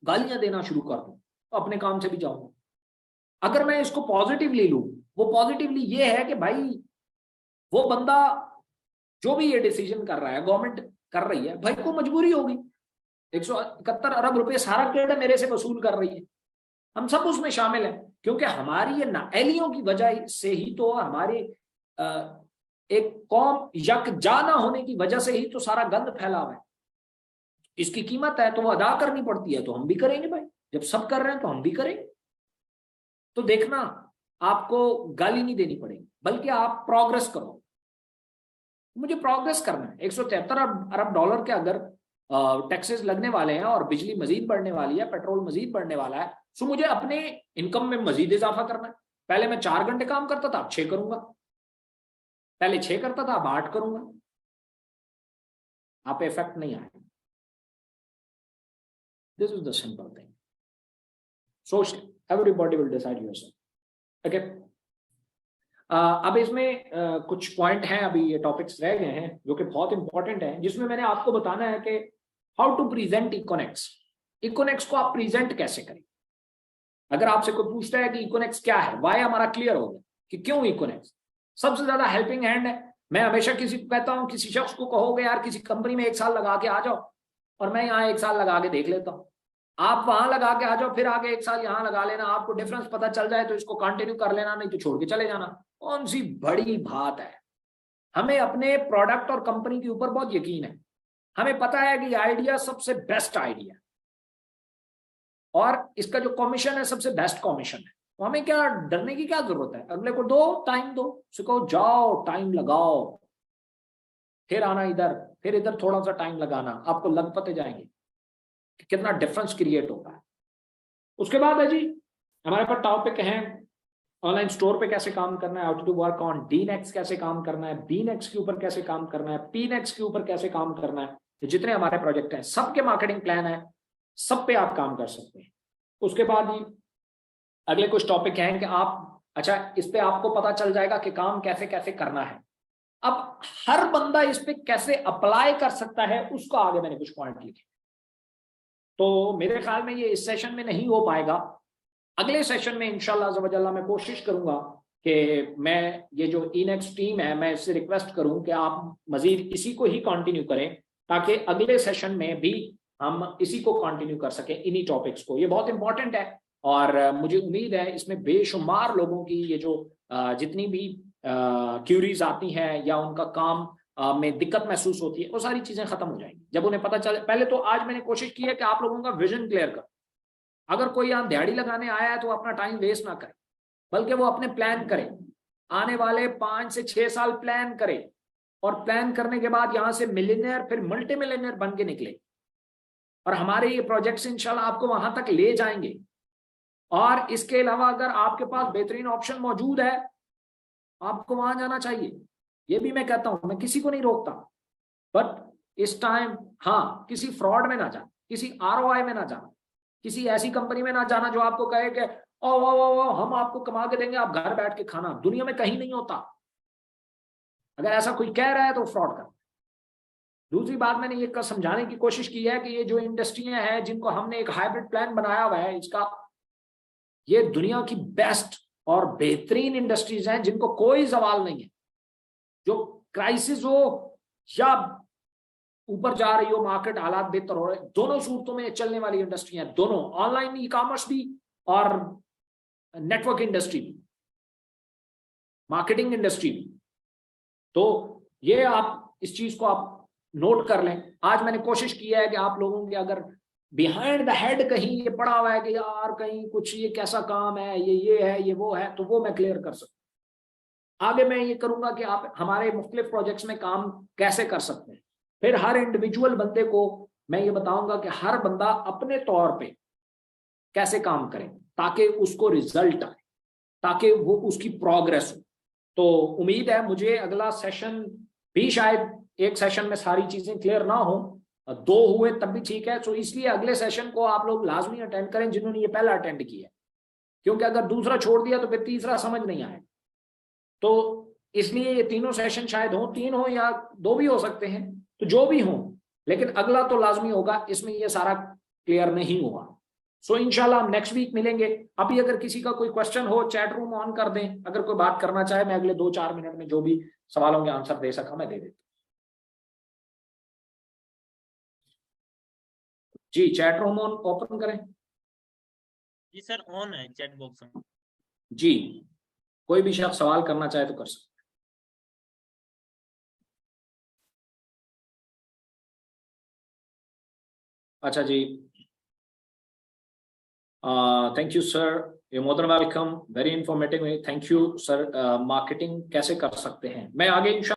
Speaker 2: गालियां देना शुरू कर दूं, तो अपने काम से भी जाऊंगा। अगर मैं इसको पॉजिटिवली लूं, वो पॉजिटिवली ये है कि भाई वो बंदा जो भी ये डिसीजन कर रहा है, गवर्नमेंट कर रही है, भाई को मजबूरी होगी, 171 अरब रुपए सारा क्रेडिट मेरे से वसूल कर रही है, हम सब उसमें शामिल हैं, क्योंकि हमारी ये नाअहलियों की वजह से ही तो हमारे एक कौम यकजा होने की वजह से ही तो सारा गंद फैला हुआ है। इसकी कीमत है तो वो अदा करनी पड़ती है, तो हम भी करेंगे भाई, जब सब कर रहे हैं तो हम भी करेंगे। तो देखना, आपको गाली नहीं देनी पड़ेगी, बल्कि आप प्रोग्रेस करो। मुझे प्रोग्रेस करना है। 173 अरब डॉलर के अगर टैक्सेस लगने वाले हैं और बिजली मजीद बढ़ने वाली है, पेट्रोल मजीद बढ़ने वाला है, तो मुझे अपने इनकम में मजीद इजाफा करना है। पहले मैं 4 घंटे काम करता था, अब 6 करूंगा, पहले 6 करता था, अब 8 करूंगा। आप इफेक्ट नहीं आएगा। This is the simple thing. सोच, everybody will decide yourself. Okay, अब इसमें कुछ पॉइंट हैं, अभी ये टॉपिक्स रह गए हैं जो कि बहुत इंपॉर्टेंट है, जिसमें मैंने आपको बताना है कि हाउ टू प्रेजेंट इकोनेक्स। इकोनेक्स को आप प्रेजेंट कैसे करें। अगर आपसे कोई पूछता है कि इकोनेक्स क्या है, वाई, हमारा क्लियर हो गया कि क्यों इकोनेक्स सबसे ज्यादा हेल्पिंग हैंड है। मैं हमेशा किसी को कहता हूं, किसी शख्स को कहोगे यार किसी कंपनी में 1 साल लगा के आ जाओ, और मैं यहाँ 1 साल लगा के देख लेता हूँ, आप वहां लगा के आ जाओ, फिर आगे 1 साल यहाँ लगा लेना, आपको डिफरेंस पता चल जाए तो इसको कंटिन्यू कर लेना, नहीं तो छोड़ के चले जाना। कौन सी बड़ी बात है। हमें अपने प्रोडक्ट और कंपनी के ऊपर बहुत यकीन है, हमें पता है कि आइडिया सबसे बेस्ट आइडिया और इसका जो कमीशन है सबसे बेस्ट कमीशन है, तो हमें क्या डरने की क्या जरूरत है। अगले को दो टाइम, दो उसको, जाओ टाइम लगाओ, फिर आना इधर, फिर इधर थोड़ा सा टाइम लगाना, आपको लग पते जाएंगे कि कितना डिफरेंस क्रिएट होता है। उसके बाद है जी हमारे पास टॉपिक है ऑनलाइन स्टोर पे कैसे काम करना है, हाउ टू वर्क ऑन डीनेक्स कैसे काम करना है, बीनेक्स के ऊपर कैसे काम करना है, पीनेक्स के ऊपर कैसे काम करना है। जितने हमारे प्रोजेक्ट हैं सबके मार्केटिंग प्लान है, सब पे आप काम कर सकते हैं। उसके बाद ही अगले कुछ टॉपिक हैं कि आप अच्छा इस पे आपको पता चल जाएगा कि काम कैसे कैसे करना है। अब हर बंदा इस पे कैसे अप्लाई कर सकता है उसका आगे मैंने कुछ पॉइंट लिखे, तो मेरे ख्याल में ये इस सेशन में नहीं हो पाएगा। अगले सेशन में इंशाल्लाह ज़वजल्ला मैं कोशिश करूंगा कि मैं ये जो इनेक्स टीम है मैं इससे रिक्वेस्ट करूं कि आप मजीद इसी को ही कंटिन्यू करें, ताकि अगले सेशन में भी हम इसी को कंटिन्यू कर सकें, इन्हीं टॉपिक्स को। ये बहुत इंपॉर्टेंट है और मुझे उम्मीद है इसमें बेशुमार लोगों की ये जो जितनी भी क्यूरीज आती हैं या उनका काम में दिक्कत महसूस होती है वो सारी चीजें खत्म हो जाएंगी जब उन्हें पता चले। पहले तो आज मैंने कोशिश की है कि आप लोगों का विजन क्लियर कर, अगर कोई यहाँ दिहाड़ी लगाने आया है तो अपना टाइम वेस्ट ना करे, बल्कि वो अपने प्लान करे, आने वाले 5 से 6 साल प्लान करे और प्लान करने के बाद यहाँ से मिलियनियर फिर मल्टी मिलियनियर बन के निकले। और हमारे ये प्रोजेक्ट्स इंशाल्लाह आपको वहां तक ले जाएंगे। और इसके अलावा अगर आपके पास बेहतरीन ऑप्शन मौजूद है आपको वहां जाना चाहिए, ये भी मैं कहता हूं, मैं किसी को नहीं रोकता, बट इस टाइम हाँ किसी फ्रॉड में ना जाना, किसी ROI में ना जाना, किसी ऐसी कंपनी में ना जाना जो आपको कहे कि ओ हम आपको कमा के देंगे आप घर बैठ के खाना। दुनिया में कहीं नहीं होता, अगर ऐसा कोई कह रहा है तो फ्रॉड कर। दूसरी बात मैंने ये समझाने की कोशिश की है कि ये जो इंडस्ट्रियां हैं जिनको हमने एक हाइब्रिड प्लान बनाया हुआ है, इसका ये दुनिया की बेस्ट और बेहतरीन इंडस्ट्रीज हैं जिनको कोई सवाल नहीं है। जो क्राइसिस हो या ऊपर जा रही हो मार्केट, हालात बेहतर हो रहे, दोनों सूरतों में चलने वाली इंडस्ट्री है, दोनों ऑनलाइन ई कॉमर्स भी और नेटवर्क इंडस्ट्री भी, मार्केटिंग इंडस्ट्री भी। तो ये आप इस चीज को आप नोट कर लें। आज मैंने कोशिश की है कि आप लोगों के अगर बिहाइंड द हेड कहीं ये पड़ा हुआ है कि यार कहीं कुछ ये कैसा काम है, ये है ये वो है, तो वो मैं क्लियर कर सकूं। आगे मैं ये करूंगा कि आप हमारे मुख्तलिफ प्रोजेक्ट्स में काम कैसे कर सकते हैं। फिर हर इंडिविजुअल बंदे को मैं ये बताऊंगा कि हर बंदा अपने तौर पे कैसे काम करे ताकि उसको रिजल्ट आए, ताकि वो उसकी प्रोग्रेस हो। तो उम्मीद है मुझे अगला सेशन भी शायद एक सेशन में सारी चीजें क्लियर ना हो, 2 हुए तब भी ठीक है। तो इसलिए अगले सेशन को आप लोग लाजमी अटेंड करें जिन्होंने ये पहला अटेंड किया है, क्योंकि अगर दूसरा छोड़ दिया तो फिर तीसरा समझ नहीं आए। तो इसलिए ये तीनों सेशन शायद हो, 3 हो या 2 भी हो सकते हैं, तो जो भी हो, लेकिन अगला तो लाजमी होगा, इसमें ये सारा क्लियर नहीं हुआ। सो इंशाल्लाह हम नेक्स्ट वीक मिलेंगे। अभी अगर किसी का कोई क्वेश्चन हो चैट रूम ऑन कर दें, अगर कोई बात करना चाहे मैं अगले 2-4 मिनट में जो भी सवालों के आंसर दे सका मैं दे देता हूँ। जी चैट रूम ऑन ओपन करें।
Speaker 1: जी सर ऑन है चैट बॉक्स में।
Speaker 2: जी कोई भी शख्स सवाल करना चाहे तो कर सकते। अच्छा जी, थैंक यू सर, ये मोहतरमा welcome, very informative, thank you sir. Marketing कैसे कर सकते हैं मैं आगे